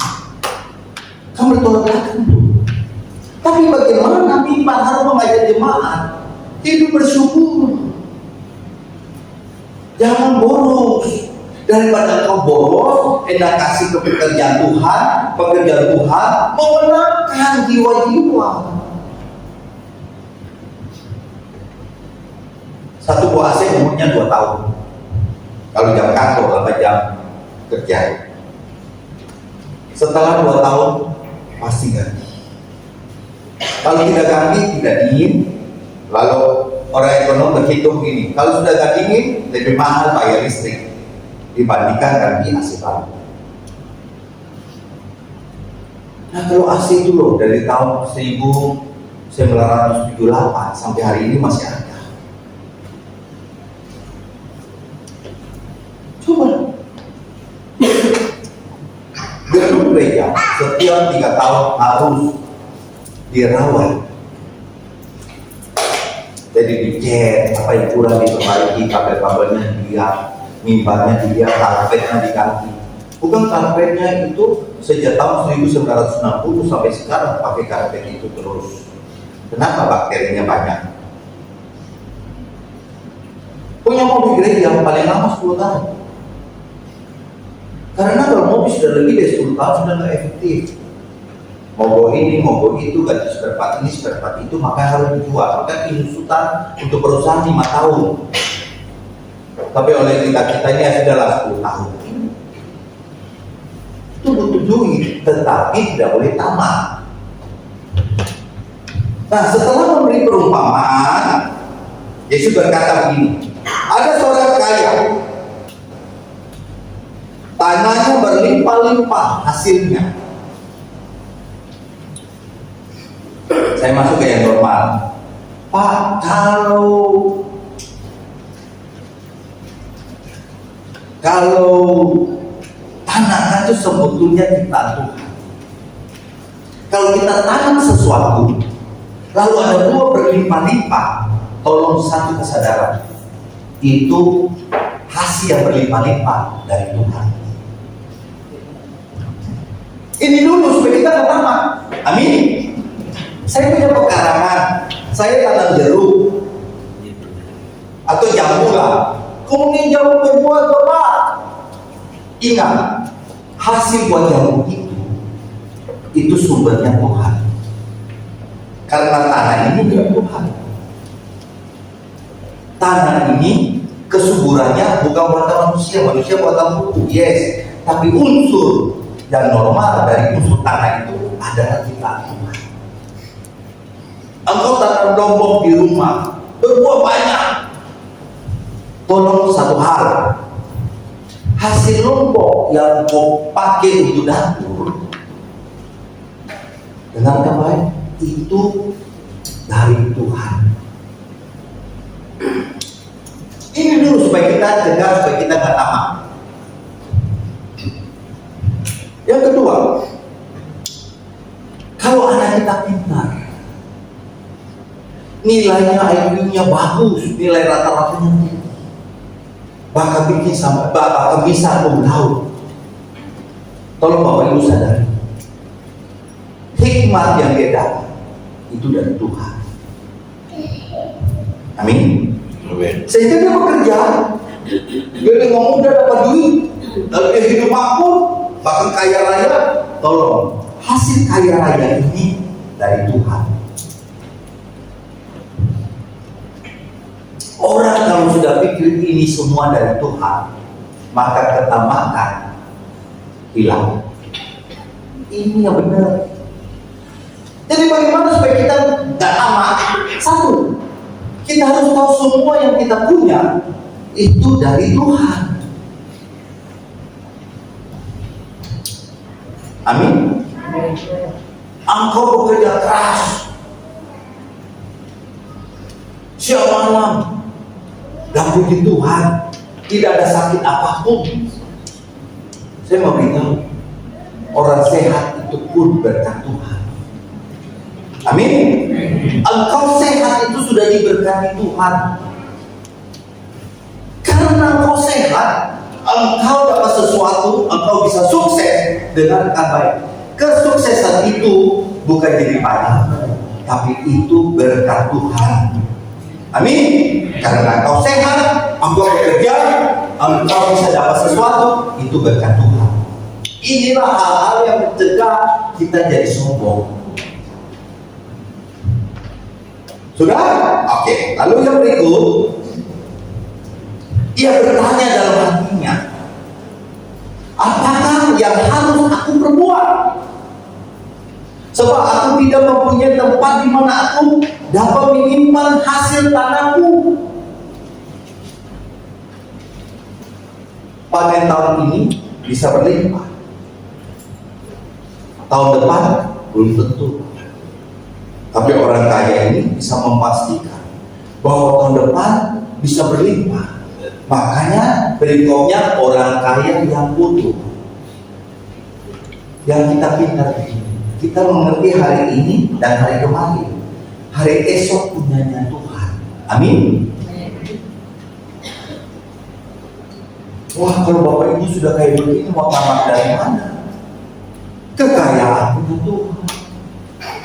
Kamu tolak itu. Tapi bagaimana mimbar harus mengajak jemaat hidup bersyukur? Jangan boros. Daripada kau boros, enak kasih ke pekerjaan Tuhan memenangkan jiwa-jiwa. Satu buah AC umurnya 2 tahun. Kalau jam kantor, apa jam kerja. Setelah 2 tahun, pasti ganti. Kalau tidak ganti, tidak dingin. Lalu orang ekonom berhitung ini, kalau sudah gak dingin, lebih mahal bayar listrik dibandingkan ganti AC baru. Nah, kalau AC itu loh dari tahun 1978 sampai hari ini masih ada. Coba gedung gereja setiap 3 tahun harus dirawat. Jadi dicek apa yang kurang diperbaiki, kabel-kabelnya dia, mimbarnya dia, karpetnya diganti. Bukan karpetnya itu sejak tahun 1960 sampai sekarang pakai karpet itu terus. Kenapa bakterinya banyak? Punya mobil gereja yang paling lama 10 tahun. Karena kalau mobil sudah lebih dari 10 tahun sudah nggak efektif. Mogok ini, mogok itu, ganti spare part ini, spare part itu, maka harus dijual. Maka inusutan untuk perusahaan 5 tahun. Tapi oleh kita ini adalah 10 tahun. Itu butuh duit, tetapi tidak boleh tamat. Nah, setelah memberi perumpamaan, Yesus berkata begini, ada seorang kaya, tanahnya berlimpah-limpah hasilnya. Saya masuk ke yang normal. Pak, kalau tanah itu sebetulnya ciptaan Tuhan. Kalau kita tanam sesuatu, lalu ada buah berlimpah-limpah, tolong satu kesadaran, itu hasil yang berlimpah-limpah dari Tuhan. Ini dulu supaya kita nggak tamat. Amin. Saya punya pekarangan, saya tanam jeruk atau jambu lah. Kemudian jambu berbuah Bapak. Ingat, hasil buah jambu itu sumbernya Tuhan. Karena tanah ini milik Tuhan. Tanah ini kesuburannya bukan buatan manusia buatan buku, yes. tapi unsur yang normal dari unsur tanah itu adalah kita. Engkau tanam lombok di rumah, berbuah banyak. Tolong satu hal, hasil lombok yang kau pakai untuk dapur, dengarkan baik, itu dari Tuhan. Ini dulu supaya kita cegah, supaya kita nggak tamak. Yang kedua, kalau anak kita pintar, nilainya IQ-nya bagus, nilai rata-ratanya tinggi, bahkan bisa membaur. Tolong Bapak Ibu sadari, hikmat yang dia dapat itu dari Tuhan. Amin. Sehingga dia bekerja, dia ngomong udah dapat duit, lalu dia hidup makmur, bahkan kaya raya. Tolong, hasil kaya raya ini dari Tuhan. Orang kalau sudah pikir ini semua dari Tuhan, maka ketamakan hilang. Ini yang benar. Jadi bagaimana supaya kita tidak tamak? Satu, kita harus tahu semua yang kita punya itu dari Tuhan. Amin. Engkau bekerja keras siang malam, dan puji Tuhan, tidak ada sakit apapun. Saya mau beritahu, orang sehat itu pun berkat Tuhan. Amin. Engkau sehat itu sudah diberkati Tuhan. Karena engkau sehat, engkau dapat sesuatu, engkau bisa sukses dengan baik. Kesuksesan itu bukan jadi payah, tapi itu berkat Tuhan. Amin. Karena engkau sehat, engkau bekerja, engkau bisa dapat sesuatu, itu berkat Tuhan. Inilah hal-hal yang mencegah kita jadi sombong. Sudah? Oke. Lalu yang berikut, ia bertanya dalam hatinya, apakah yang harus aku perbuat? Sebab aku tidak mempunyai tempat di mana aku dapat menyimpan hasil tanahku. Panen tahun ini bisa berlimpah, tahun depan belum tentu. Tapi orang kaya ini bisa memastikan bahwa tahun depan bisa berlimpah. Makanya berikutnya orang kaya yang butuh. Yang kita pintar begini, kita mengerti hari ini dan hari kemarin. Hari esok punyanya Tuhan. Amin. Wah, kalau Bapak Ibu sudah kayak begini, mau tamat dari mana? Kekayaan punya Tuhan.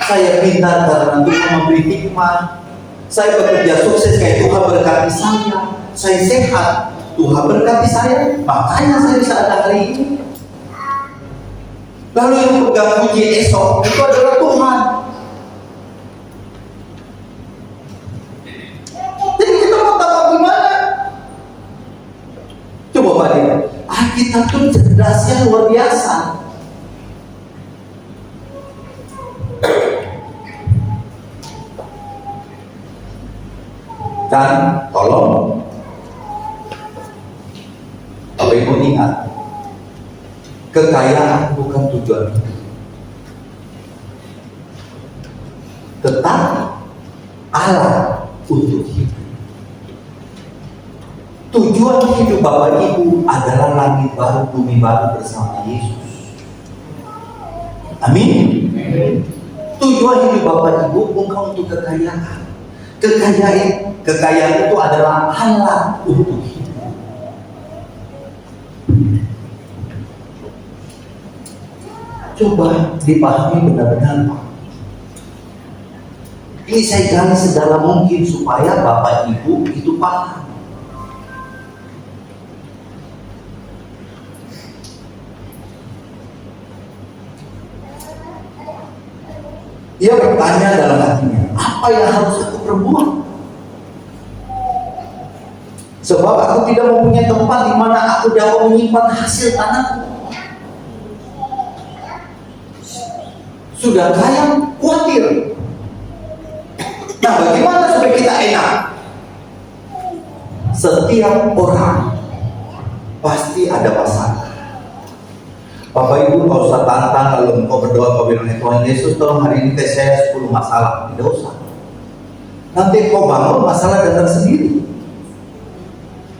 Saya pintar karena Tuhan memberi hikmat. Saya bekerja sukses kayak Tuhan berkati saya. Saya sehat, Tuhan berkati saya. Makanya saya bisa ada hari ini. Lalu yang pegang puji esok itu adalah Tuhan. Jadi kita mau tahu gimana? Coba Pak Dia, Alkitab itu cerdasnya luar biasa. Dan tolong Bapak Ibu ingat, kekayaan bukan tujuan hidup, tetapi alat untuk hidup. Tujuan hidup Bapak Ibu adalah langit baru, bumi baru bersama Yesus. Amin. Tujuan hidup Bapak Ibu bukan untuk kekayaan. Kekayaan itu adalah alat untuk hidup. Coba dipahami benar-benar, Pak. Ini saya gali sedalam mungkin supaya Bapak Ibu itu paham. Dia bertanya dalam hatinya, apa yang harus aku perbuat? Sebab aku tidak mempunyai tempat di mana aku dapat menyimpan hasil tanahku. sudah kaya, khawatir. Nah, bagaimana supaya kita enak? Setiap orang pasti ada masalah. Bapak Ibu nggak usah tantang kalau engkau berdoa kau bilang, Tuhan Yesus tolong hari ini tes saya 10 masalah. Tidak usah. Nanti kau bangun masalah datang sendiri.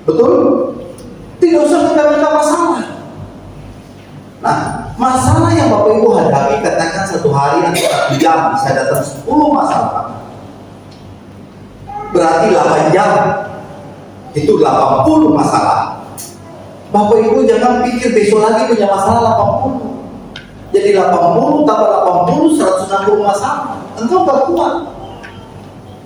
Betul? Tidak usah minta masalah. Nah, masalah yang Bapak Ibu hadapi, katakan satu hari atau 1 jam bisa datang 10 masalah. Berarti 8 jam itu 80 masalah. Bapak Ibu jangan pikir besok lagi punya masalah 80. Jadi 80 tambah 80 160 masalah. Engkau gak kuat.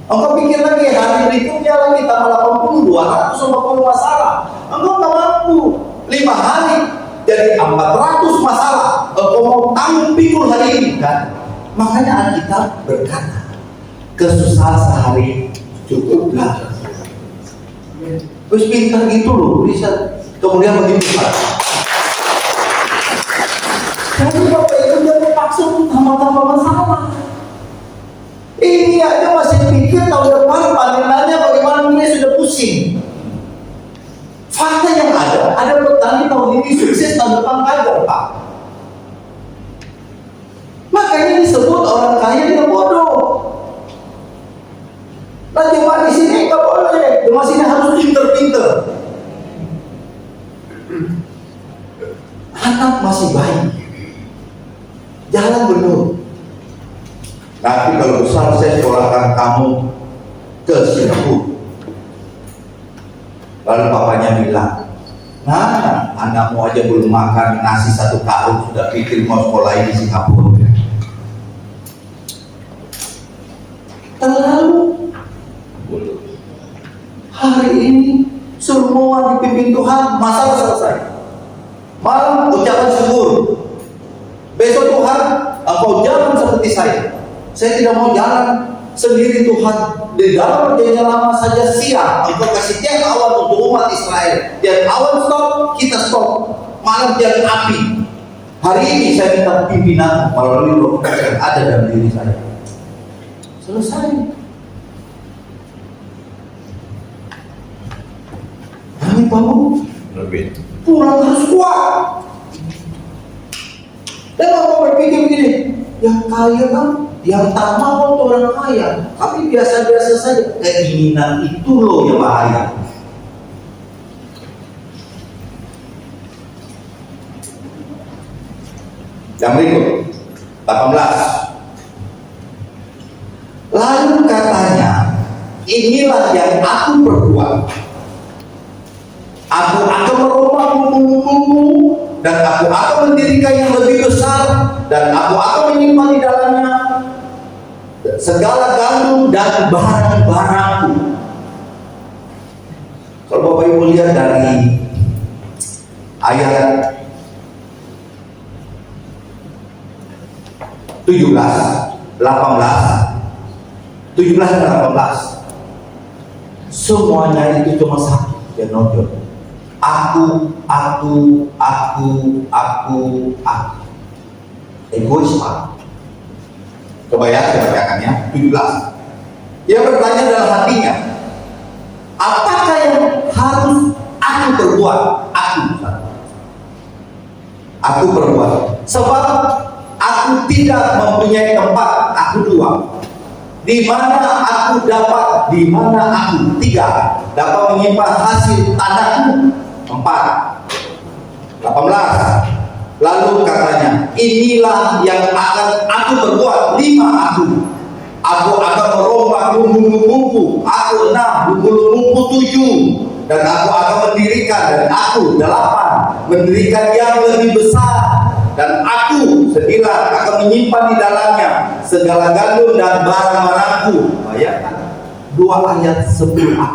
Engkau pikir lagi hari berikutnya lagi tambah 80 250 masalah. Engkau gak mampu. 5 hari jadi 400 masalah. Engkau mau tanggung pikul hari ini kan? Makanya Alkitab berkata, kesusahan sehari cukuplah. Terus pintar gitu loh, bisa. Kemudian begitu Pak. Jadi Bapak Ibu jangan paksa tambah-tambah masalah. Ini aja masih pikir tahun depan panenannya bagaimana, ini sudah pusing. Fakta yang ada petani tahun ini sukses, tahun depan gagal Pak. Makanya disebut orang kaya dia bodoh. Nah cuma di sini nggak boleh, cuma sini harus pinter-pinter. Anak masih baik, jalan belum. Nanti kalau besar saya sekolahkan kamu ke Singapura. Lalu papanya bilang, nah anakmu aja belum makan nasi 1 karung sudah pikir mau sekolah di Singapura. Terlalu. Hari ini semua dipimpin Tuhan, masalah selesai. Malam ucapan syukur. Besok Tuhan, engkau jalan seperti saya. Saya tidak mau jalan sendiri Tuhan. Di dalam perjanjian lama saja siang, engkau kasih tiang awan untuk umat Israel. Tiang awan stop, kita stop. Malam tiang api. Hari ini saya minta pimpinan melalui roh yang ada dalam diri saya. Selesai. Kami bangun. Pulang harus kuat. Dan kalau berpikir begini, yang kaya kan, yang tak mau orang kaya, tapi biasa-biasa saja. Keinginan itu loh yang bahaya. Yang berikut 18. Lalu katanya, inilah yang aku perbuat. Aku akan merubah bumbu-bumbu, dan aku akan mendirikan yang lebih besar, dan aku akan menyimpan di dalamnya segala gandum dan barang-barangku. Kalau Bapak Ibu lihat dari ayat 17 dan 18, semuanya itu cuma satu yang nonjol. Aku. Egois Pak. Coba ya, saya bacakannya 17. Dia bertanya dalam hatinya, apakah yang harus aku perbuat? Aku perbuat. Sebab aku tidak mempunyai tempat. Aku 2. Di mana aku dapat, di mana aku 3 dapat menyimpan hasil tanahku. 4. 18. Lalu katanya, inilah yang akan aku perbuat. 5. Aku akan merombak bumbu-bumbu. Aku 6. Bumbu-bumbu 7. Dan aku akan mendirikan, dan aku 8. Mendirikan yang lebih besar. Dan aku 9 akan menyimpan di dalamnya segala gandum dan barang-barangku. Bayangkan 2 ayat 10a.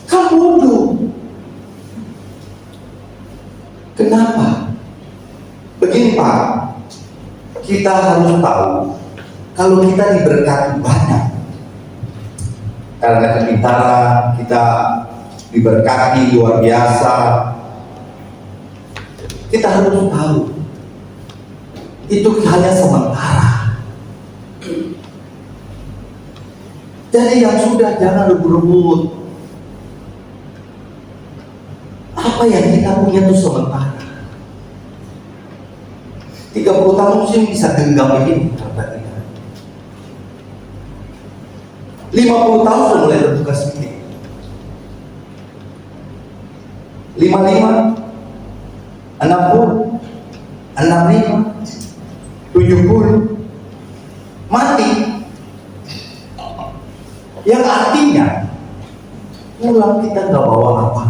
Kan bodoh. Kenapa? Begini Pak, kita harus tahu kalau kita diberkati banyak karena kepintaran kita, diberkati luar biasa, Kita harus tahu itu hanya sementara. Jadi yang sudah jangan rebut-rebut. Apa yang kita punya itu sementara. 30 tahun sih bisa genggam ini harta kita. 50 tahun sudah mulai bertugas sedikit. 55, 60, 65, 70, mati. Yang artinya pulang kita nggak bawa apa-apa.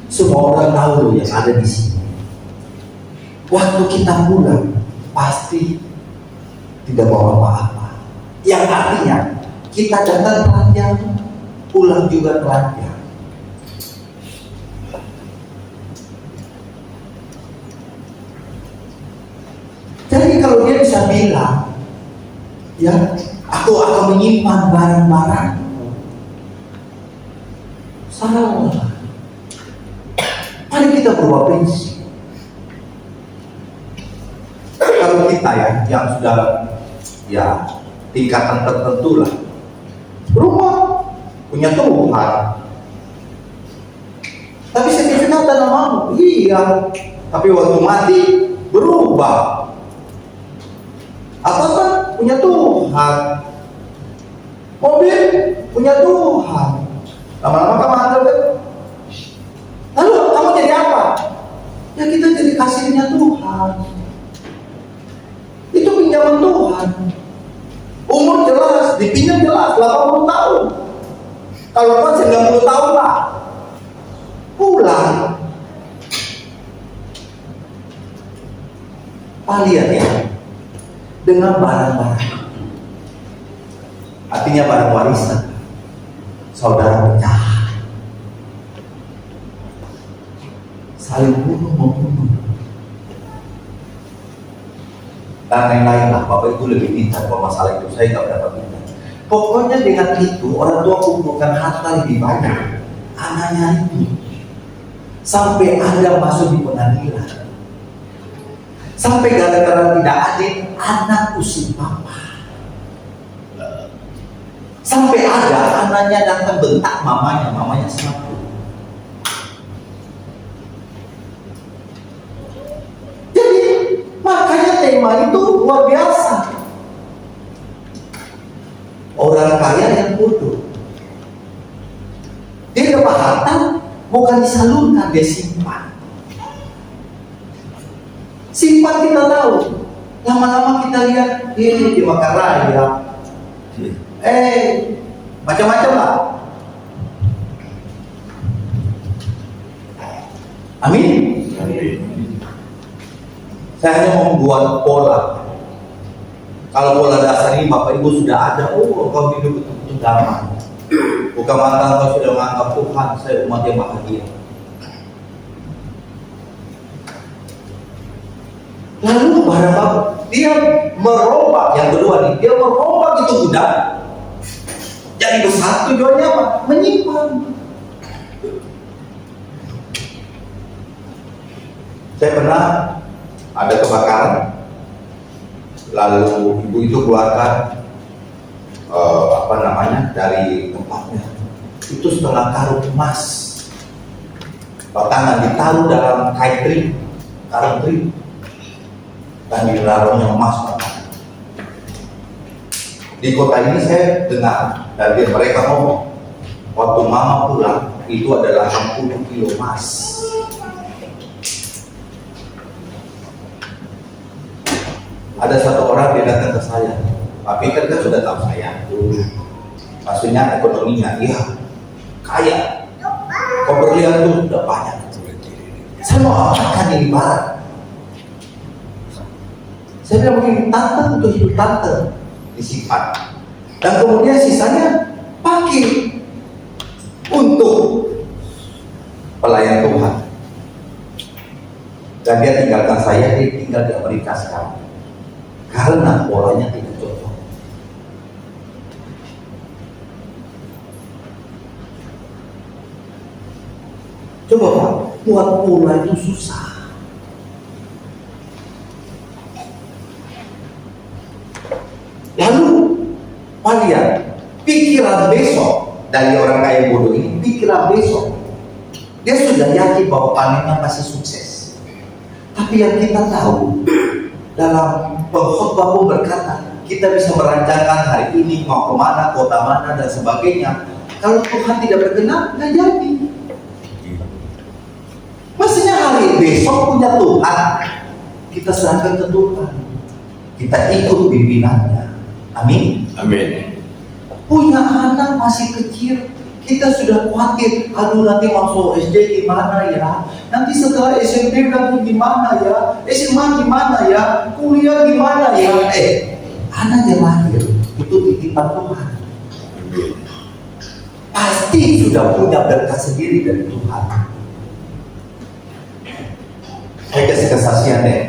Semua orang tahu loh yang ada di sini. Waktu kita pulang pasti tidak bawa apa-apa. Yang artinya kita datang telanjang, pulang juga telanjang. Jadi kalau dia bisa bilang, ya, aku akan menyimpan barang-barang, salah. Mari kita berubah prinsip. Kalau kita ya, yang sudah ya tingkatan tertentu lah, rumah punya Tuhan, tapi sertifikat tanah namamu, iya, tapi waktu mati berubah. Apa kan punya Tuhan, mobil punya Tuhan, lama-lama kamu handal kan? Lalu kamu jadi apa? Ya kita jadi kasihnya Tuhan. Itu pinjaman Tuhan. Umur jelas, dipinjam jelas 80 tahun. Kalau kuat 90 tahun lah. Pulang. Lihat ya. Dengan barang-barang. Artinya barang warisan. Saudara pecah. Saling bunuh-membunuh. Dan lain-lain lah. Bapak itu lebih pintar kalau masalah itu. Saya nggak dapat pintar. Pokoknya dengan itu orang tua kumpulkan harta lebih banyak. Anaknya itu sampai ada masuk di pengadilan. Sampai gara-gara tidak adil, anak usir papa. Sampai ada anaknya datang bentak mamanya selalu. Jadi makanya tema itu luar biasa. Orang kaya yang bodoh. Dia dapat harta bukan disalurkan, dia simpan. Simpan kita tahu. Lama-lama kita lihat, di makan raya. Macam-macam lah. Amin. Saya hanya membuat pola. Kalau pola dasar ini Bapak Ibu sudah ada, kau hidup betul-betul damai. Bukan mantan kau sudah menganggap Tuhan, saya umat yang bahagia. Lalu barang dia merombak, yang kedua nih, dia merombak itu gudang. Jadi besar tujuannya apa? Menyimpan. Saya pernah ada kebakaran, lalu ibu itu keluarkan dari tempatnya itu setengah karung emas, batangan ditaruh dalam kain karung teri, dan dilarungnya emas. Di kota ini saya dengar dari mereka ngomong, waktu mama pulang itu adalah 60 kilo emas. Ada satu orang dia datang ke saya, Pak Peter kan sudah tahu saya, maksudnya ekonominya, iya, kaya, kau berlian tuh udah banyak. Saya mau apakan ini barang? Saya bilang begini, tante untuk hidup tante disimpan, dan kemudian sisanya pakai untuk pelayan Tuhan. Dan dia tinggalkan saya, dia tinggal di Amerika sekarang karena polanya tidak cocok. Coba Pak, buat pula itu susah. Lalu, Pak lihat, pikiran besok dari orang kaya bodoh ini, pikiran besok. Dia sudah yakin bahwa panennya pasti sukses. Tapi yang kita tahu, dalam pengkhotbah pun berkata, kita bisa merancangkan hari ini mau kemana, kota mana, dan sebagainya. Kalau Tuhan tidak berkenan, nggak jadi. Maksudnya hari besok punya Tuhan, kita serahkan ke Tuhan. Kita ikut pimpinannya. Amin. Amin. Punya anak masih kecil, kita sudah khawatir, aduh nanti masuk SD gimana ya, nanti setelah SMP nanti gimana ya, SMA gimana ya, kuliah gimana ya. Anak yang lahir itu titipan Tuhan. Pasti sudah punya berkat sendiri dari Tuhan. Saya kasih kesaksian deh,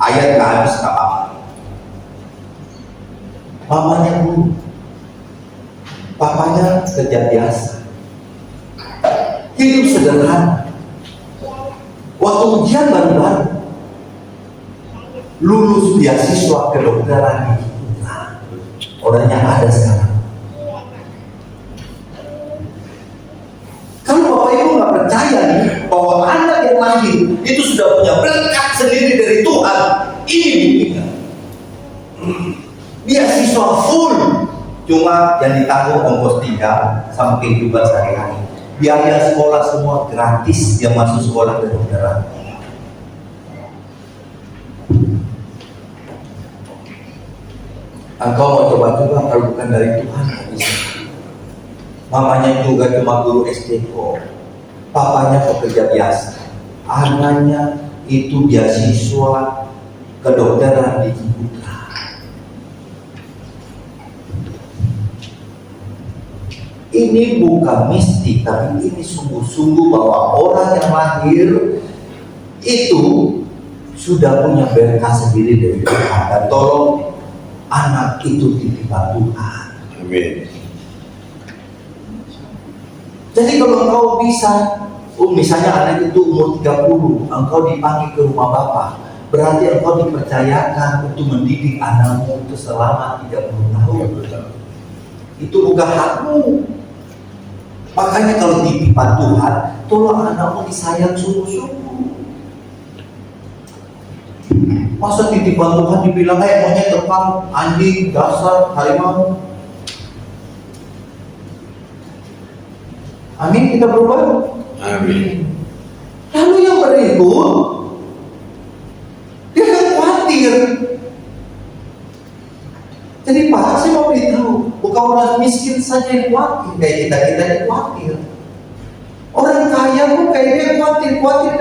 ayat nggak habis nggak apa-apa. Mamanya dulu, papanya kerja biasa, hidup sederhana. Waktu ujian baru-baru, lulus beasiswa kedokteran di Putra. Orangnya ada sekarang. Kalau Bapak Ibu nggak percaya nih bahwa anak yang lahir itu sudah punya berkat sendiri dari Tuhan, ini buktinya. Beasiswa full, cuma yang ditanggung ongkos tinggal sama kehidupan sehari-hari. Biaya sekolah semua gratis, dia masuk sekolah kedokteran. Engkau mau coba-coba kalau bukan dari Tuhan nggak bisa. Mamanya juga cuma guru SD kok, papanya pekerja biasa, anaknya itu beasiswa kedokteran di Putra. Ini bukan mistik, tapi ini sungguh-sungguh bahwa orang yang lahir itu sudah punya berkat sendiri dari Tuhan. Dan tolong, anak itu titipan Tuhan. Amin. Jadi kalau engkau bisa, misalnya anak itu umur 30, engkau dipanggil ke rumah Bapak, berarti engkau dipercayakan untuk mendidik anakmu itu selama 30 tahun. Itu bukan hakmu. Makanya kalau titipan Tuhan, tolong anakmu disayang sungguh-sungguh. Masa titipan Tuhan dibilang monyet terbang, anjing, dasar, harimau. Amin, kita berubah. Amin. Lalu yang berikut, dia kan khawatir. Jadi Pak, saya mau beritahu, bukan orang miskin saja yang khawatir, kayak kita yang khawatir. Orang kaya pun kayak dia khawatir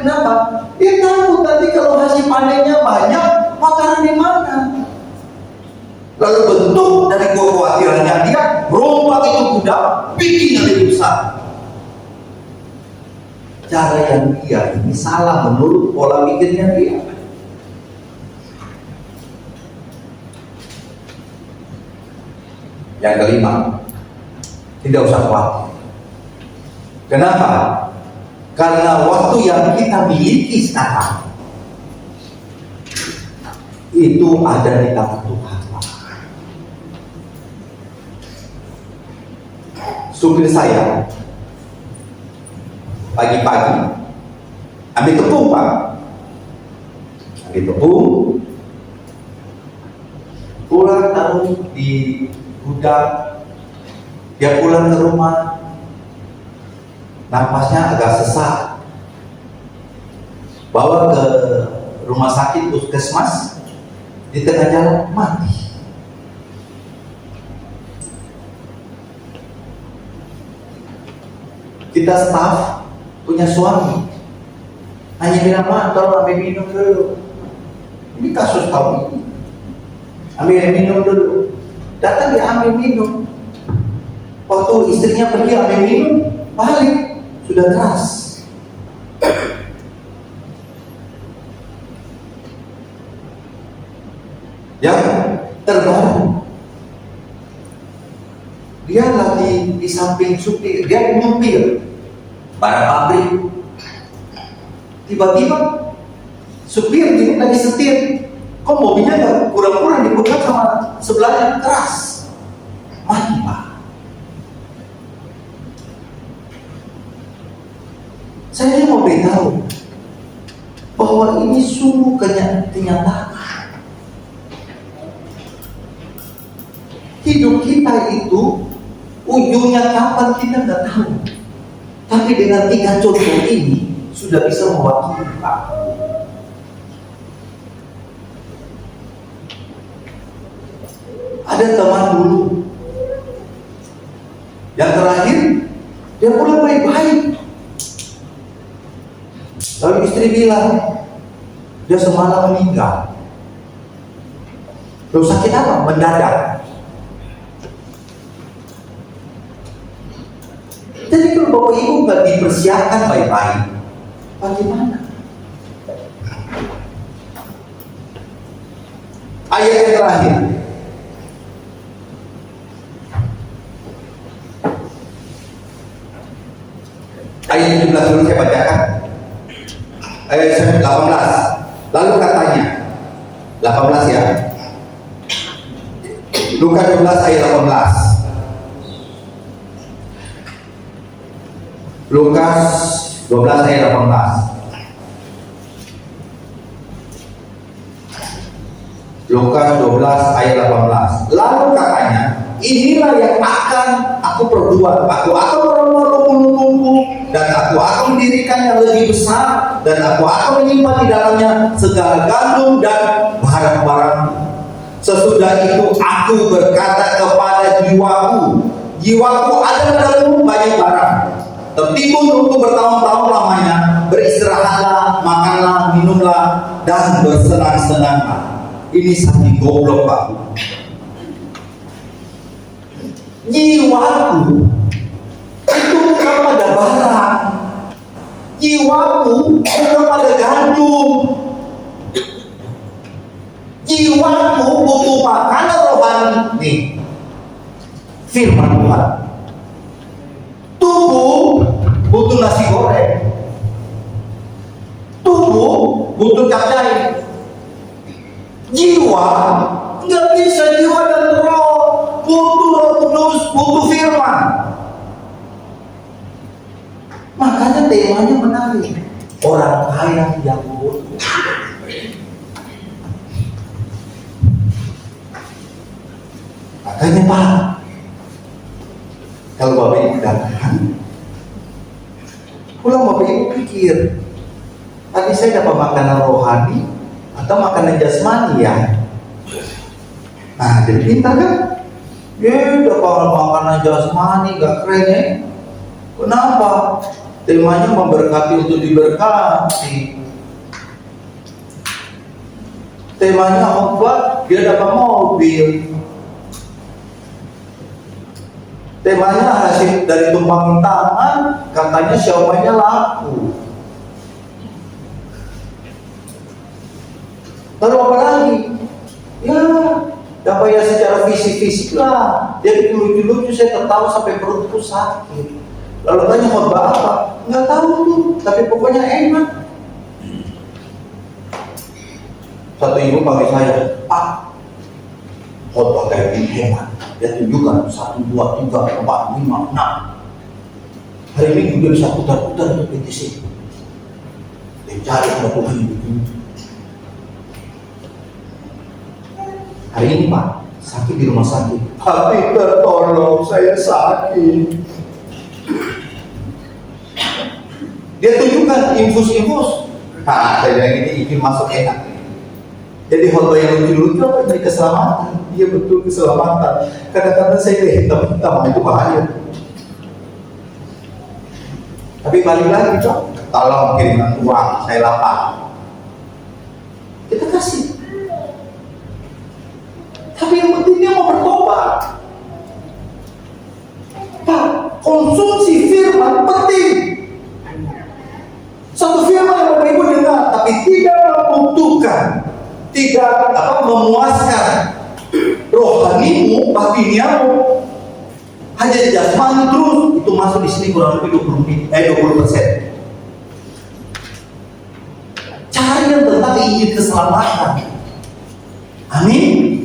kenapa? Dia takut nanti kalau hasil panennya banyak, makanan di mana? Lalu bentuk dari kekhawatirannya dia, rompak itu kuda, bikin yang lebih besar. Cara yang dia ini salah menurut pola pikirnya dia. Yang kelima, tidak usah khawatir. Kenapa? Karena waktu yang kita miliki sekarang itu ada di tangan Tuhan. Supir saya pagi-pagi ambil tepung Pak, ambil tepung, pulang taruh di gudang, dia pulang ke rumah, napasnya agak sesak, bawa ke rumah sakit puskesmas, di tengah jalan mati. Kita staff punya suami, hanya bilang, "Ma, tolong ambil minum dulu." Ini kasus tahun ini, ambil minum dulu. Datang diambil minum. Waktu istrinya pergi ambil minum, balik sudah keras. Yang terbaru, dia lagi di samping supir, dia nyupir barang pabrik, Tiba-tiba supir ini lagi setir, kok mobilnya nggak kurang-kurang dipegang sama sebelahnya, keras, mati Pak. Saya mau beritahu bahwa ini sungguh kenyataan. Hidup kita itu ujungnya kapan kita nggak tahu. Tapi dengan 3 contoh ini sudah bisa mewakili Pak. Ada teman dulu yang terakhir dia pulang baik-baik. Lalu istri bilang dia semalam meninggal. Lalu sakit apa? Mendadak. Jadi kalau Bapak Ibu nggak dipersiapkan baik-baik, bagaimana? Ayat yang terakhir. Ayat 17 dulu saya bacakan. Ayat 18. Lalu katanya 18 ya. Lukas 12 ayat 18. Lukas 12 ayat 18. Lukas 12 ayat 18. Lalu katanya, inilah yang akan aku perbuat. Aku akan meromboh rumpun-rumpun dan aku akan mendirikan yang lebih besar, dan aku akan menyimpan di dalamnya segala gandum dan barang-barang. Sesudah itu aku berkata kepada jiwaku ada dalammu banyak barang, tertimbun untuk bertahun-tahun lamanya. Beristirahatlah, makanlah, minumlah, dan bersenang-senanglah. Ini saking goblok Pak. Jiwaku itu bukan pada barang, jiwaku bukan pada gandum. Jiwaku butuh makanan rohani. Nih, firman Tuhan. Tubuh butuh nasi goreng, tubuh butuh capcay. Jiwa nggak bisa, jiwa dan roh butuh Roh Kudus, butuh firman. Makanya temanya menarik, orang kaya yang butuh. Makanya Pak, kalau Bapak Ibu datang, pulang Bapak Ibu pikir, tadi saya dapat makanan rohani atau makanan jasmani ya? Nah, jadi pintar kan? Dapat makanan jasmani, gak keren ya? Kenapa? Temanya memberkati untuk diberkati. Temanya obat, dia dapat mobil. Temanya hasil dari tumpang tangan, katanya siomaynya laku. Lalu apa lagi? Ya, dapat ya secara fisik lah. Jadi lucu-lucu saya tertawa sampai perutku sakit. Lalu tanya khotbah apa? Nggak tahu tuh, tapi pokoknya enak. Satu ibu panggil saya, Pak, khotbah kayak gini hemat. Dia tunjukkan 1, 2, 3, 4, 5, 6. Hari Minggu dia bisa putar-putar untuk PTC. Dia cari sama Tuhan begini. Hari ini Pak, sakit di rumah sakit. Tapi tolong saya sakit. Dia tunjukkan infus-infus. Nah, saya bilang ini ingin masuk enak. Jadi khotbah yang lucu-lucu apa? Jadi keselamatan. Dia betul keselamatan. Kadang-kadang saya lihat hitam-hitam itu bahaya. Tapi balik lagi Cok, tolong kirimkan uang, saya lapar. Kita kasih. Tapi yang penting dia mau bertobat. Pak, konsumsi firman penting. Satu firman yang Bapak Ibu dengar, tapi tidak membutuhkan, tidak memuaskan rohanimu, batiniamu, hanya jasmani terus, itu masuk di sini kurang lebih 20%. kembali ingin keselamatan. Amin.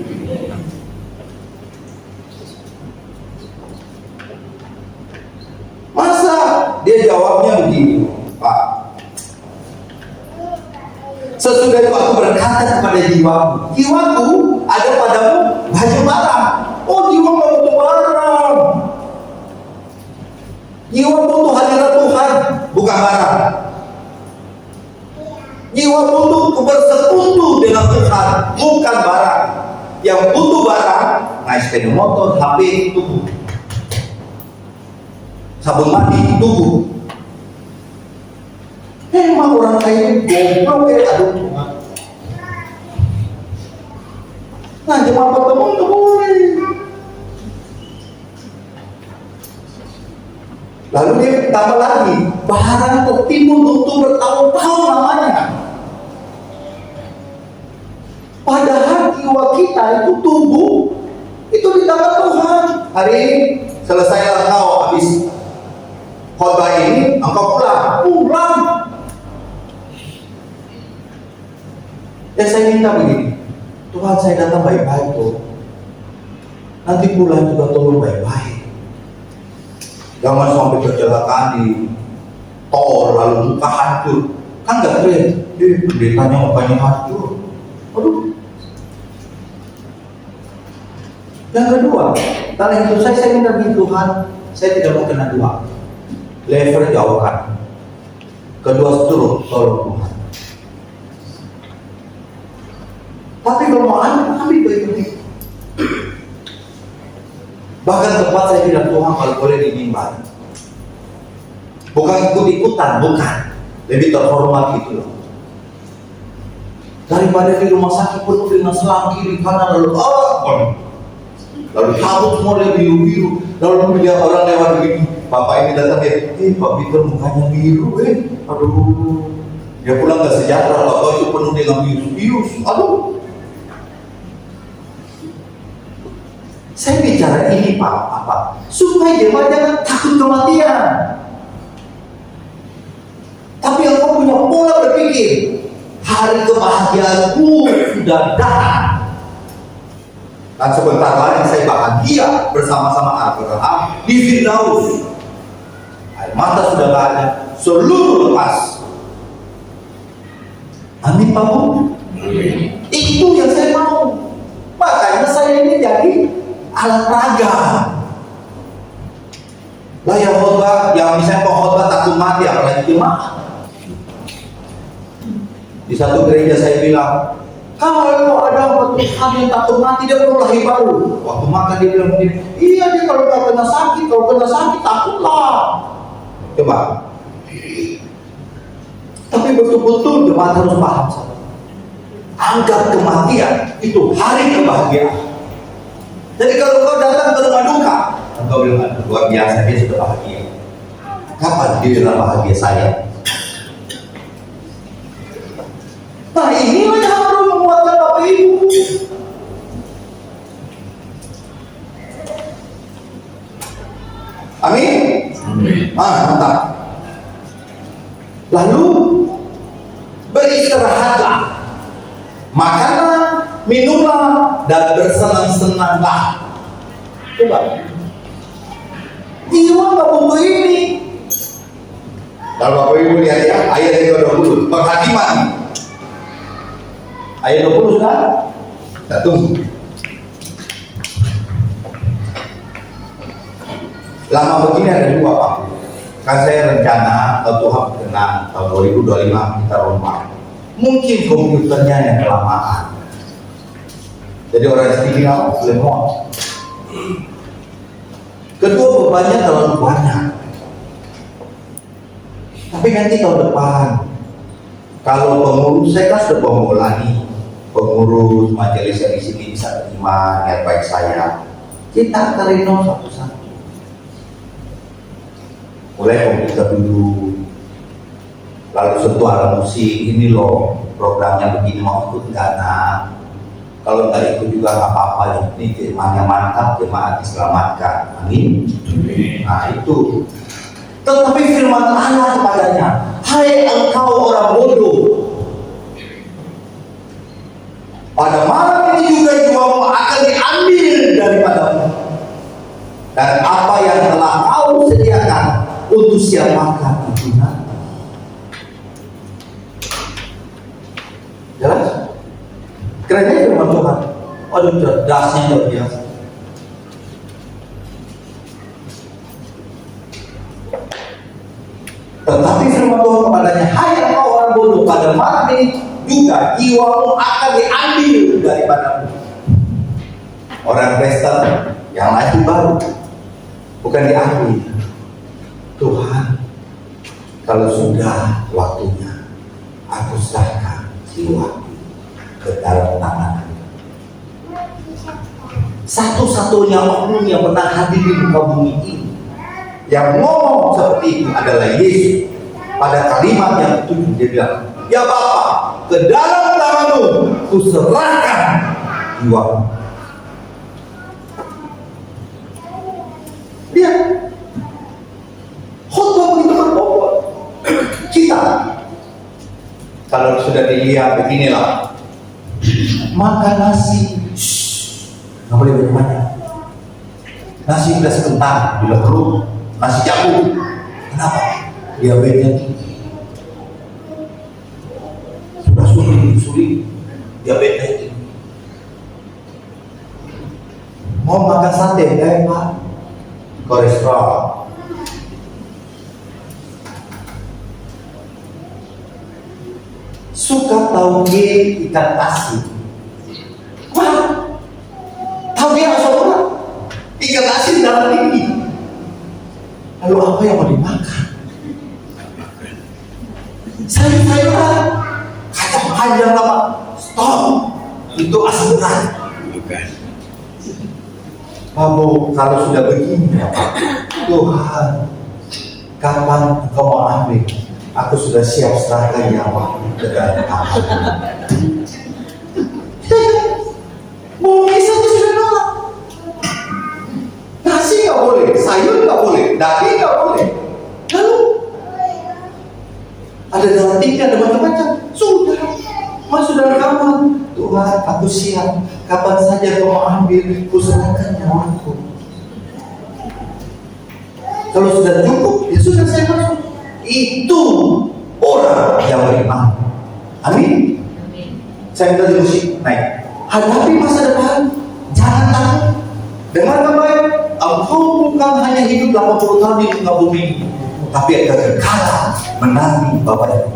Masa dia jawabnya begini, Pak, sesudah itu aku berkata kepada jiwaku, jiwaku ada padamu banyak barang. Oh, jiwa gak butuh barang. Jiwa butuh hadirat Tuhan, bukan barang. Jiwa butuh bersekutu dengan Tuhan, bukan barang. Yang butuh barang, naik sepeda motor, HP, tubuh. Sabun mandi, tubuh. Emang orang kaya goblok ya, aduh Tuhan. Nah, cuma bertemu itu boleh. Lalu dia tambah lagi, barang tertimbun untuk bertahun-tahun lamanya. Padahal jiwa kita itu tubuh, itu di tangan Tuhan. Hari ini selesailah kau habis khotbah ini, engkau pulang. Ya saya minta begini, Tuhan saya datang baik-baik tuh, nanti pulang juga tolong baik-baik. Jangan sampai kecelakaan di tol lalu muka hancur, kan gak keren. Pendetanya mukanya hancur. Aduh. Yang kedua, kalau itu saya minta begini, Tuhan, saya tidak mau kena dua. Lever jauhkan. Kedua seturut, tolong Tuhan. Tapi kalau mau ambil baik-baik. Bahkan tempat saya bilang, Tuhan kalau boleh dimimbar. Bukan ikut-ikutan, bukan. Lebih terhormat gitu loh. Daripada di rumah sakit penuh dengan selang kiri kanan lalu lalu kabut semua dia biru-biru. Lalu dia orang lewat begini, bapak ini datang dia, Pak Peter mukanya biru, aduh. Dia pulang gak sejahtera, bapak itu penuh dengan virus, aduh. Saya bicara ini Pak, apa? Supaya dia jangan takut kematian. Tapi engkau punya pola berpikir, hari kebahagiaanku sudah datang. Dan sebentar lagi saya bahagia bersama-sama Abraham di Firdaus. Air mata sudah gak ada, seluruh lepas. Amin Pak Bu? Itu yang saya mau. Makanya saya ini jadi alat peraga. Lah yang khotbah, yang misalnya pengkhotbah takut mati, apalagi jemaat. Di satu gereja saya bilang, kalau ada umat Tuhan yang takut mati, dia perlu lahir baru. Waktu makan dia bilang begini, iya dia kalau kena sakit takutlah. Coba. Tapi betul-betul jemaat harus paham. Anggap kematian itu hari kebahagiaan. Jadi kalau kau datang ke rumah duka, engkau bilang, luar biasa dia sudah bahagia. Kapan dia bilang bahagia saya? Nah inilah yang harus menguatkan Bapak Ibu. Amin? Mantap. Lalu beristirahatlah, makanlah, minumlah, dan bersenang-senanglah. Coba. Jiwa gak butuh ini. Kalau Bapak Ibu lihat ya, ayat yang 20, penghakiman. Ayat 20 sudah? Kita tunggu. Lama begini ada dua Pak. Kan saya rencana kalau Tuhan berkenan tahun 2025 kita rombak. Mungkin komputernya yang kelamaan. Jadi orang sedikit apa? Lemot. Kedua bebannya terlalu banyak. Tapi nanti tahun depan, kalau pengurus saya kan sudah mengulangi, pengurus majelis yang di sini bisa terima niat baik saya. Kita terino satu-satu. Mulai komputer dulu, lalu sentuh alat musik. Ini loh programnya begini, mau ikut dana. Kalau nggak ikut juga nggak apa-apa. Ini jemaahnya mantap, jemaat diselamatkan. Amin. Nah itu. Tetapi firman Allah kepadanya, hai engkau orang bodoh, Pada malam ini juga jiwamu akan diambil daripadamu. Dan apa yang telah kau sediakan untuk siapakah itu nanti? Jelas? Keren ya firman Tuhan. Waduh, cerdasnya luar biasa. Tetapi firman Tuhan kepadanya, hai engkau orang bodoh, pada malam ini juga jiwamu akan diambil daripadamu. Orang Kristen yang lahir baru bukan diambil. Tuhan, kalau sudah waktunya, aku serahkan jiwaku ke dalam tangan. Satu-satunya oknum yang pernah hadir di muka bumi ini yang ngomong seperti itu adalah Yesus. Pada kalimat yang ketujuh dia bilang, ya Bapa, ke dalam tanganmu kuserahkan jiwaku. Dia khotbah begitu berbobot. Kita kalau sudah dilihat beginilah, makan nasi, nggak boleh banyak-banyak. Nasi udah sekentang, bila perlu nasi jagung. Kenapa? Diabetesnya tinggi. Sudah sulit, diabetesnya tinggi. Mau makan sate, Pak? Kolesterol. Suka tauge ikan asin. Wah, tauge apa saudara? Ikan asin darah tinggi. Lalu apa yang mau dimakan? Sayur-sayuran, kacang panjang lama. Stop, itu asam urat. Bukan. Kamu kalau sudah begini ya Pak, Tuhan, kapan Engkau mau ambil? Aku sudah siap serahkan nyawa ke dalam tangan. Bumi saja sudah nolak. Nasi nggak boleh, sayur nggak boleh, daging nggak boleh. Lalu ada darah tinggi, ada macam-macam. Sudah, mas saudara kamu, Tuhan, aku siap. Kapan saja kau mau ambil, kuserahkan nyawaku. Kalau sudah cukup, ya sudah saya masuk. Itu orang yang beriman. Amin. Saya minta di musik naik. Hadapi masa depan, jangan takut. Dengarkan baik, engkau bukan hanya hidup 80 tahun di muka bumi, tapi ada kekekalan menanti Bapak Ibu.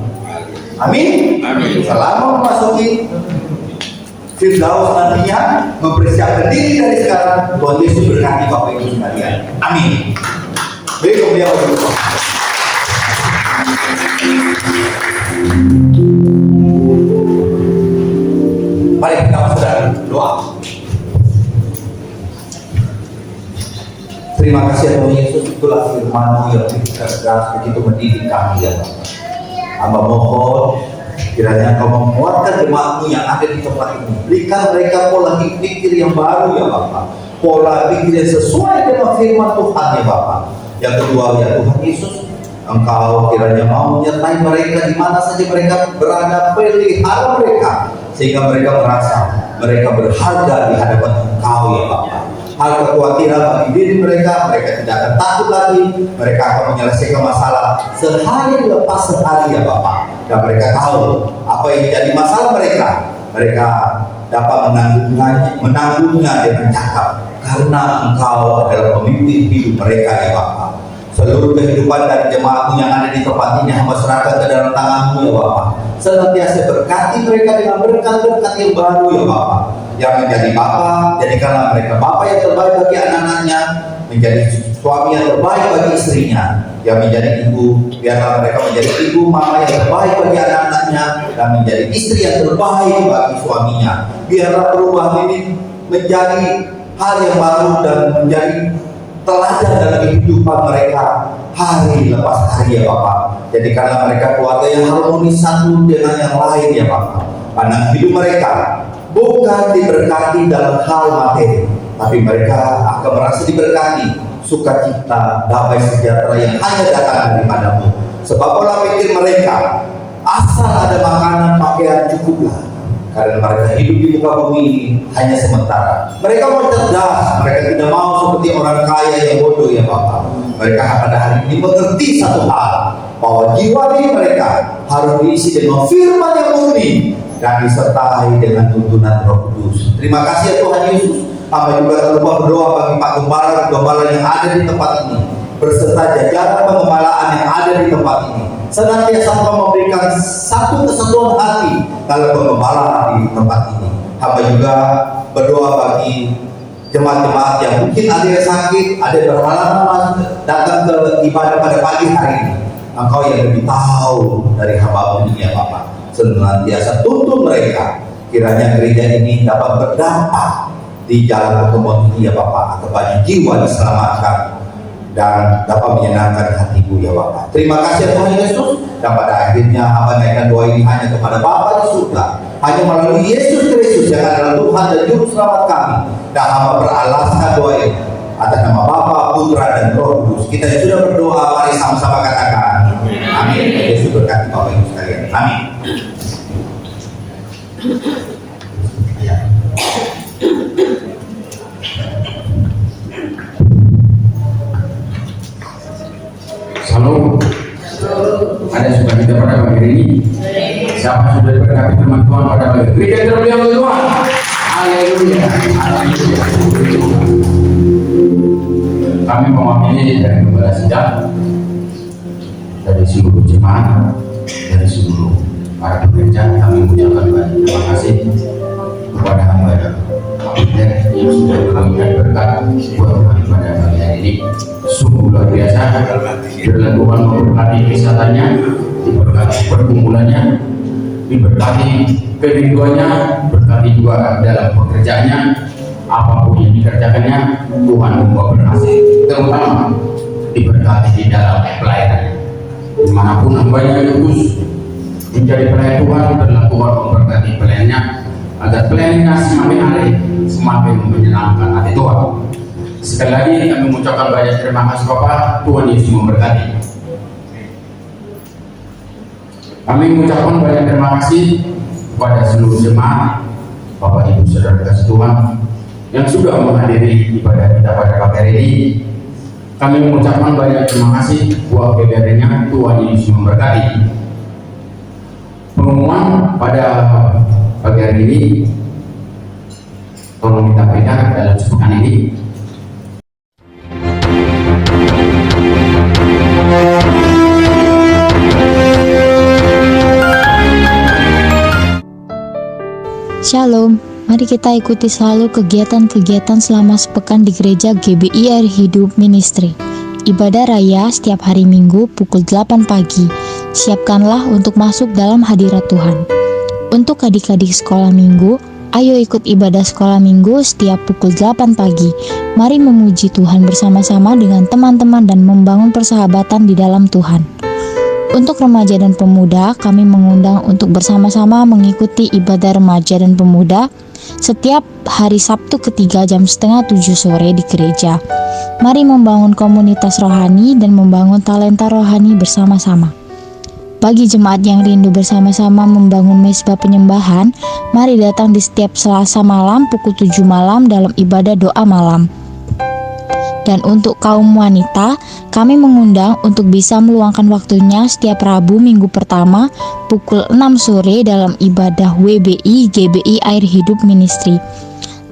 Amin. Amin. Selama memasuki Firdaus nantinya, mempersiapkan diri dari sekarang, Tuhan Yesus berkati Bapak Ibu sekalian. Amin. Baik, kemudian berdoa. Mari kita saudara doa. Terima kasih Tuhan Yesus, itulah firman-Mu yang cerdas begitu mendidik kami ya Bapak. Hamba mohon kiranya Engkau menguatkan jemaat-Mu yang ada di tempat ini. Berikan mereka pola pikir yang baru ya Bapak. Pola pikir yang sesuai dengan firman Tuhan ya Bapak. Yang kedua ya Tuhan Yesus, Engkau kiranya mau menyertai mereka di mana saja mereka berada, pelihara mereka sehingga mereka merasa mereka berharga di hadapan Engkau ya Bapak. Hal kekhawatiran bagi diri mereka tidak akan takut lagi, mereka akan menyelesaikan masalah sehari lepas sehari ya Bapak. Dan mereka tahu apa yang menjadi masalah mereka dapat menanggungnya dengan cakap karena Engkau adalah pemimpin hidup mereka ya Bapak. Seluruh kehidupan dari jemaat-Mu yang ada di tempat ini hamba serahkan ke dalam tangan-Mu ya Bapak. Senantiasa berkati mereka dengan berkat-berkat yang baru ya Bapak. Yang menjadi Bapak, jadikanlah mereka Bapak yang terbaik bagi anak-anaknya, menjadi suami yang terbaik bagi istrinya. Yang menjadi ibu, biarlah mereka menjadi ibu mama yang terbaik bagi anak-anaknya, dan menjadi istri yang terbaik bagi suaminya. Biarlah perubahan ini menjadi hal yang baru dan menjadi teladan dalam kehidupan mereka hari lepas hari ya Bapak. Jadikanlah mereka keluarga yang harmonis satu dengan yang lain ya Bapak. Pandang hidup mereka bukan diberkati dalam hal materi, tapi mereka akan merasa diberkati, sukacita, damai sejahtera yang hanya datang daripadamu. Sebab pola pikir mereka, asal ada makanan, pakaian cukuplah. karena mereka hidup di muka bumi ini hanya sementara. Mereka mau cerdas, mereka tidak mau seperti orang kaya yang bodoh ya Bapak. Mereka pada hari ini mengerti satu hal, bahwa jiwa diri mereka harus diisi dengan firman yang murni dan disertai dengan tuntunan Roh Kudus. Terima kasih ya Tuhan Yesus. Hamba juga tak lupa berdoa bagi Pak Gembala yang ada di tempat ini, berserta jajaran pengembalaan yang ada di tempat ini. Senantiasa memberikan satu kesatuan hati dalam pengembalaan di tempat ini. Hamba juga berdoa bagi jemaat-jemaat yang mungkin ada yang sakit, ada yang berhalangan datang ke ibadah pada pagi hari ini. Engkau yang lebih tahu dari hamba ini ya Bapak. Senantiasa tuntun mereka, kiranya gereja ini dapat berdampak di jalan pertemuan ini ya Bapak, agar banyak jiwa diselamatkan dan dapat menyenangkan hatimu ya Bapak. Terima kasih ya Tuhan Yesus. Dan pada akhirnya hamba naikkan doa ini hanya kepada Bapa di surga, hanya melalui Yesus Kristus yang adalah Tuhan dan Juru Selamat kami. Dan hamba beralaskan doa ini atas nama Bapa, Putra dan Roh Kudus. Kita yang sudah berdoa, mari sama-sama katakan amin. Yesus berkati Bapak Ibu sekalian. Amin. Ya. Salam. Ada suka kita pada pagi ini? Siapa sudah diberkati firman Tuhan pada pagi ini? Berikan terlebih dahulu Tuhan. Haleluya. Kami mewakili dari Gembala Sidang, dari seluruh jemaat, dari seluruh para pekerja, kami mengucapkan banyak terima kasih kepada hamba yang sudah memberikan berkat buat kami pada pagi hari ini. Sungguh luar biasa. Bila Tuhan memberkati wisatanya, diberkati pergumulannya, diberkati kerinduannya, berkati juga dalam pekerjaannya, apapun yang dikerjakannya, Tuhan membawa berhasil. Terutama diberkati di dalam pelayanannya. Dimanapun hambanya Yesus menjadi pelayan Tuhan, adalah Tuhan memberkati pelayannya, agar pelayannya semakin hari semakin menyenangkan hati Tuhan. Sekali lagi kami mengucapkan banyak terima kasih Bapak. Tuhan Yesus memberkati. Kami mengucapkan banyak terima kasih kepada seluruh jemaat, Bapak Ibu Saudara kasih Tuhan yang sudah menghadiri ibadah kita pada pagi hari ini. Kami mengucapkan banyak terima kasih buat kebenarannya. Tuhan Yesus memberkati. Pengumuman pada pagi hari ini tolong kita pegang dalam sepekan ini. Shalom, mari kita ikuti selalu kegiatan-kegiatan selama sepekan di gereja GBI Air Hidup Ministry. Ibadah raya setiap hari Minggu pukul 8 pagi. Siapkanlah untuk masuk dalam hadirat Tuhan. Untuk adik-adik sekolah minggu, ayo ikut ibadah sekolah minggu setiap pukul 8 pagi. Mari memuji Tuhan bersama-sama dengan teman-teman dan membangun persahabatan di dalam Tuhan. Untuk remaja dan pemuda, kami mengundang untuk bersama-sama mengikuti ibadah remaja dan pemuda setiap hari Sabtu ketiga jam 6:30 sore di gereja. Mari membangun komunitas rohani dan membangun talenta rohani bersama-sama. Bagi jemaat yang rindu bersama-sama membangun mezbah penyembahan, mari datang di setiap Selasa malam pukul 7 malam dalam ibadah doa malam. Dan untuk kaum wanita, kami mengundang untuk bisa meluangkan waktunya setiap Rabu minggu pertama pukul 6 sore dalam ibadah WBI GBI Air Hidup Ministry.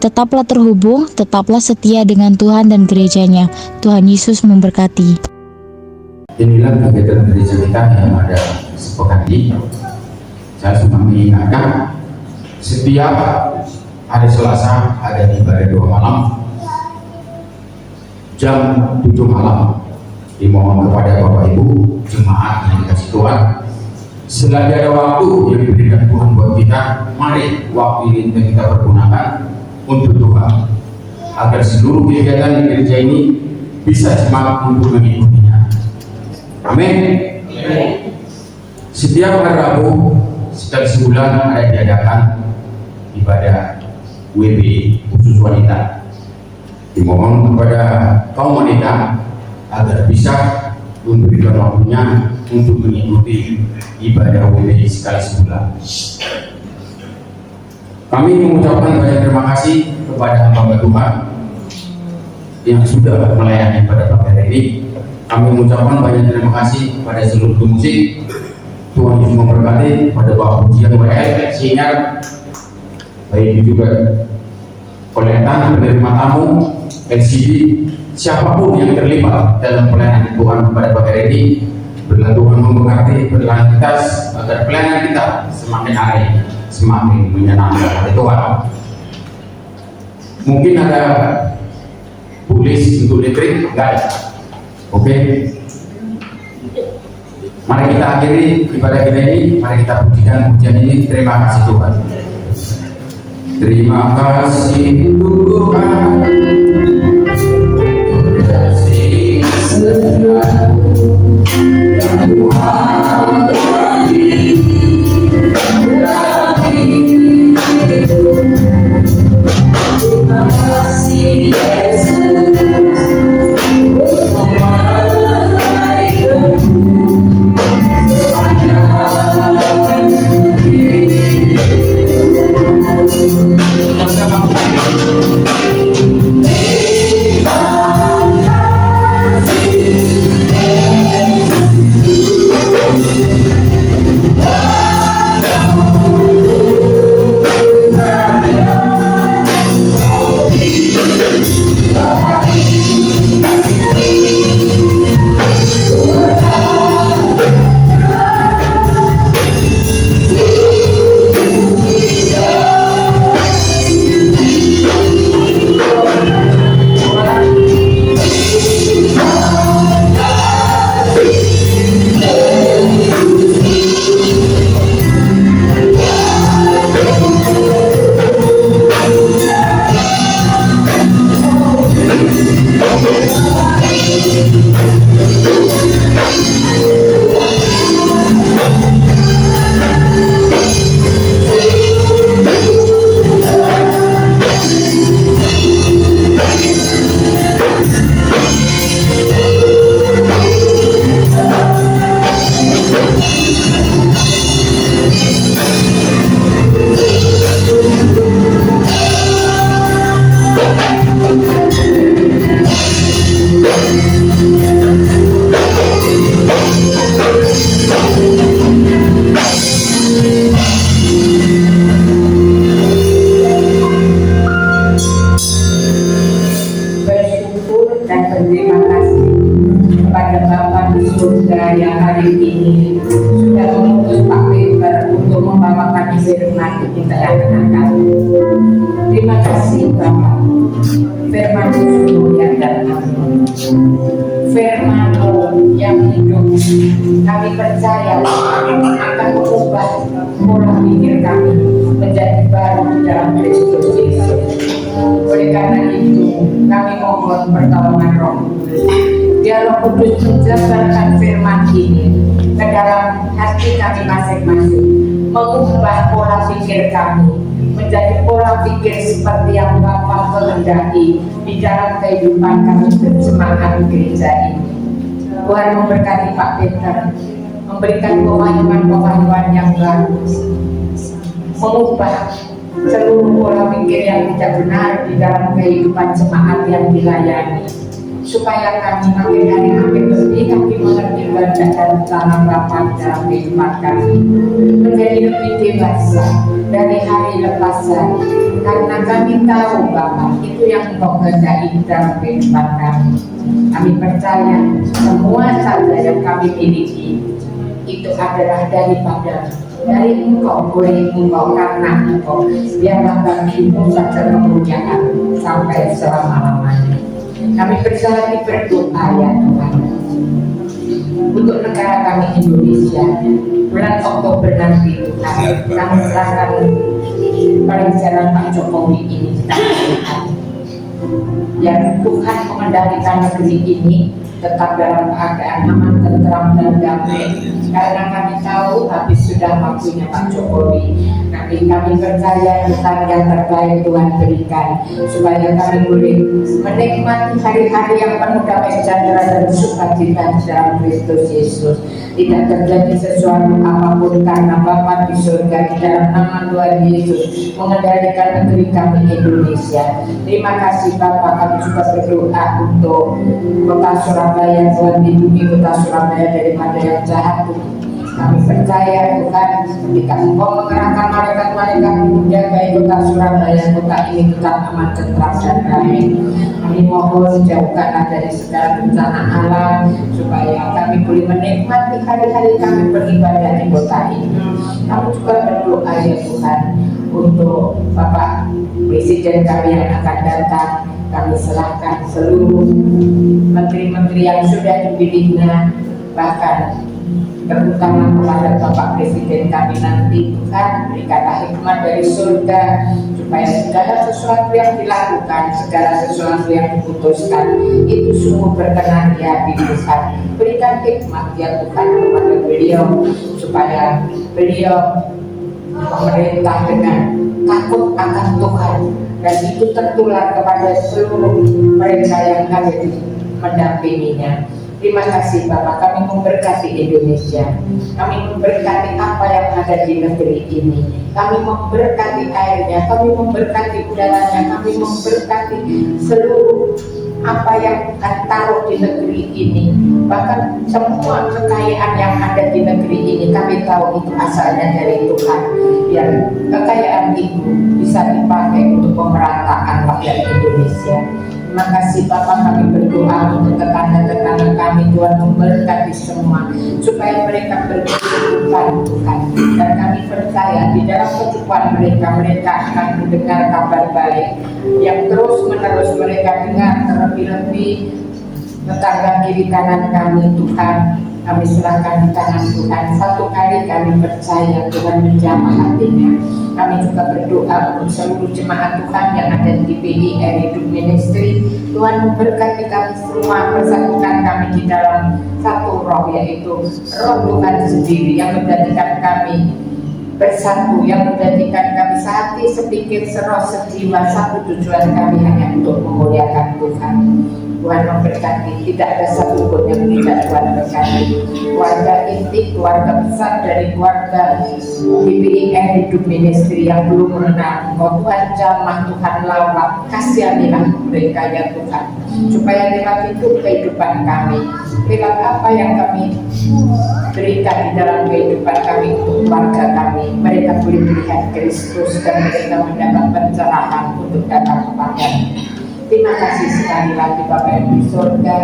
Tetaplah terhubung, tetaplah setia dengan Tuhan dan gerejanya. Tuhan Yesus memberkati. Inilah kegiatan gereja kita yang ada sepekan ini. Saya cuma mengingatkan setiap hari Selasa ada ibadah doa malam jam 7 malam. Dimohon kepada Bapak Ibu jemaat yang dikasih Tuhan, selagi ada waktu yang diberikan Tuhan buat kita, mari waktu ini kita pergunakan untuk doa agar seluruh kegiatan di gereja ini bisa semangat untuk mengikutinya. Amin. Setiap hari Rabu sekali sebulan ada diadakan ibadah WB khusus wanita. Dimohon kepada kaum wanita agar bisa memberikan waktunya untuk mengikuti ibadah WB sekali sebulan. Kami mengucapkan banyak terima kasih kepada hamba Tuhan yang sudah melayani pada pagi hari ini. Kami mengucapkan banyak terima kasih kepada seluruh musik. Tuhan Yesus memberkati pada Bapak Pujian WL, Sinyal, baik juga koletan, penerima tamu, LCD, siapapun yang terlibat dalam pelayanan Tuhan pada pagi hari ini. Bila Tuhan memberkati berlantas agar pelayanan kita semakin hari semakin menyenangkan hati Tuhan. Mungkin ada tulis untuk listrik, enggak ada. Oke. Mari kita akhiri ibadah kita ini. Mari kita pujikan pujian ini. Terima kasih Tuhan. Terima kasih Tuhan. Terima kasih setia. Terima kasih Bapak. Firman-Mu yang datang, Firman-Mu yang hidup. Kami percaya akan mengubah pola pikir kami menjadi baru di dalam Kristus Yesus. Oleh karena itu, kami mohon pertolongan Roh Kudus. Biar Roh Kudus menjelaskan firman ini ke dalam hati kami masing-masing, mengubah pola pikir kami menjadi pola pikir seperti yang Bapa kehendaki di dalam kehidupan kami berjemaat di gereja ini. Tuhan memberkati Pak Peter, memberikan pewahyuan-pewahyuan yang baru, mengubah seluruh pola pikir yang tidak benar di dalam kehidupan jemaat yang dilayani, supaya kami makin hari makin lebih kami mengerti kehendak dan rencana Bapa dalam kehidupan kami, menjadi lebih dewasa dari hari lepas hari, karena kami tahu Bapa itu yang Engkau kehendaki dalam kehidupan kami. Kami percaya semua saja yang kami miliki itu adalah daripada dari Engkau, oleh Engkau, karena Engkau. Biarlah bagimu saja kemuliaan sampai selama-lamanya. Kami bersama berdoa ya Tuhan untuk negara kami Indonesia. Bulan Oktober nanti Tuhan, kami serahkan pelajaran Pak Jokowi ini. Yang Tuhan mengendalikan negeri ini tetap dalam keadaan aman, tentram, dan damai. Karena kami tahu habis sudah waktunya Pak Jokowi. Tapi kami percaya Tuhan yang terbaik Tuhan berikan, supaya kami boleh menikmati hari-hari yang penuh damai sejahtera dan sukacita di dalam Kristus Yesus. Tidak terjadi sesuatu apapun, karena Bapa di surga di dalam nama Tuhan Yesus mengendalikan negeri kami Indonesia. Terima kasih Bapak. Kami juga berdoa untuk kota Surabaya, Tuhan, lindungi kota Surabaya daripada yang jahat. Kami percaya Tuhan, ketika Engkau mengerahkan malaikat-malaikat menjaga kota Surabaya, kota ini tetap aman, tentram, dan damai. Kami mohon jauhkanlah dari segala bencana alam, supaya kami boleh menikmati hari-hari kami beribadah di kota ini. Kami juga berdoa ya Tuhan untuk Bapak Presiden kami yang akan datang. Kami serahkan seluruh menteri-menteri yang sudah dipilihnya, bahkan terutama kepada Bapak Presiden kami nanti. Tuhan, berikanlah hikmat dari surga, supaya segala sesuatu yang dilakukan, segala sesuatu yang diputuskan, itu sungguh berkenan di hati Tuhan. Berikan hikmat ya Tuhan kepada beliau, supaya beliau memerintah dengan takut akan Tuhan, dan itu tertular kepada seluruh mereka yang ada di mendampinginya. Terima kasih Bapak, kami memberkati Indonesia, kami memberkati apa yang ada di negeri ini, kami memberkati airnya, kami memberkati udaranya, kami memberkati seluruh apa yang akan taruh di negeri ini. Bahkan semua kekayaan yang ada di negeri ini, kami tahu itu asalnya dari Tuhan, yang kekayaan itu bisa dipakai untuk pemerataan rakyat Indonesia. Terima kasih Bapak, kami berdoa untuk tetangga-tetangga kami, Tuhan memberkati semua, supaya mereka berkecukupan Tuhan. Dan kami percaya di dalam kecukupan mereka akan mendengar kabar baik yang terus menerus mereka dengar. Terlebih-lebih tetangga kiri kanan kami Tuhan, kami serahkan di tangan Tuhan. Satu kali kami percaya Tuhan menjamah hatinya. Kami juga berdoa untuk seluruh jemaat Tuhan yang ada di PIR Hidup Ministry. Tuhan memberkati kami semua, persatukan kami di dalam satu roh, yaitu roh Tuhan sendiri yang menjadikan kami bersatu, yang menjadikan kami sehati, sepikir, seroh, sejiwa. Satu tujuan kami hanya untuk memuliakan Tuhan. Tuhan memberkati, tidak ada satu pun yang tidak Tuhan berkati. Keluarga inti, keluarga besar dari keluarga PIR Hidup Ministry yang belum mengenal Engkau, Tuhan jamah, Tuhan lawat, kasihanilah mereka ya Tuhan, supaya lewat itu kehidupan kami, lewat apa yang kami berikan di dalam kehidupan kami untuk keluarga kami, mereka boleh melihat Kristus dan mereka mendapat pencerahan untuk datang kepada-Nya. Terima kasih sekali lagi Bapak yang di surga.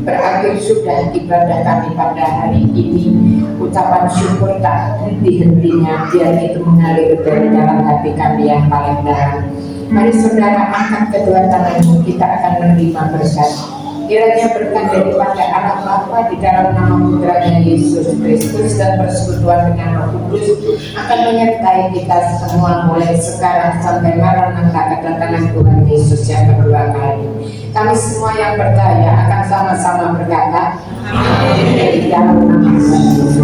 Berakhir sudah ibadah kami pada hari ini. Ucapan syukur tak henti-hentinya, biar itu mengalir dari dalam hati kami yang paling dalam. Mari saudara, angkat kedua tanganmu, kita akan menerima berkat. Kiranya berkat daripada Allah Bapa di dalam nama Putranya Yesus Kristus dan persekutuan dengan Roh Kudus akan menyertai kita semua mulai sekarang sampai maranatha kedatangan Tuhan Yesus yang kedua kali. Kami semua yang percaya akan sama-sama berkata, amin, di dalam nama Yesus.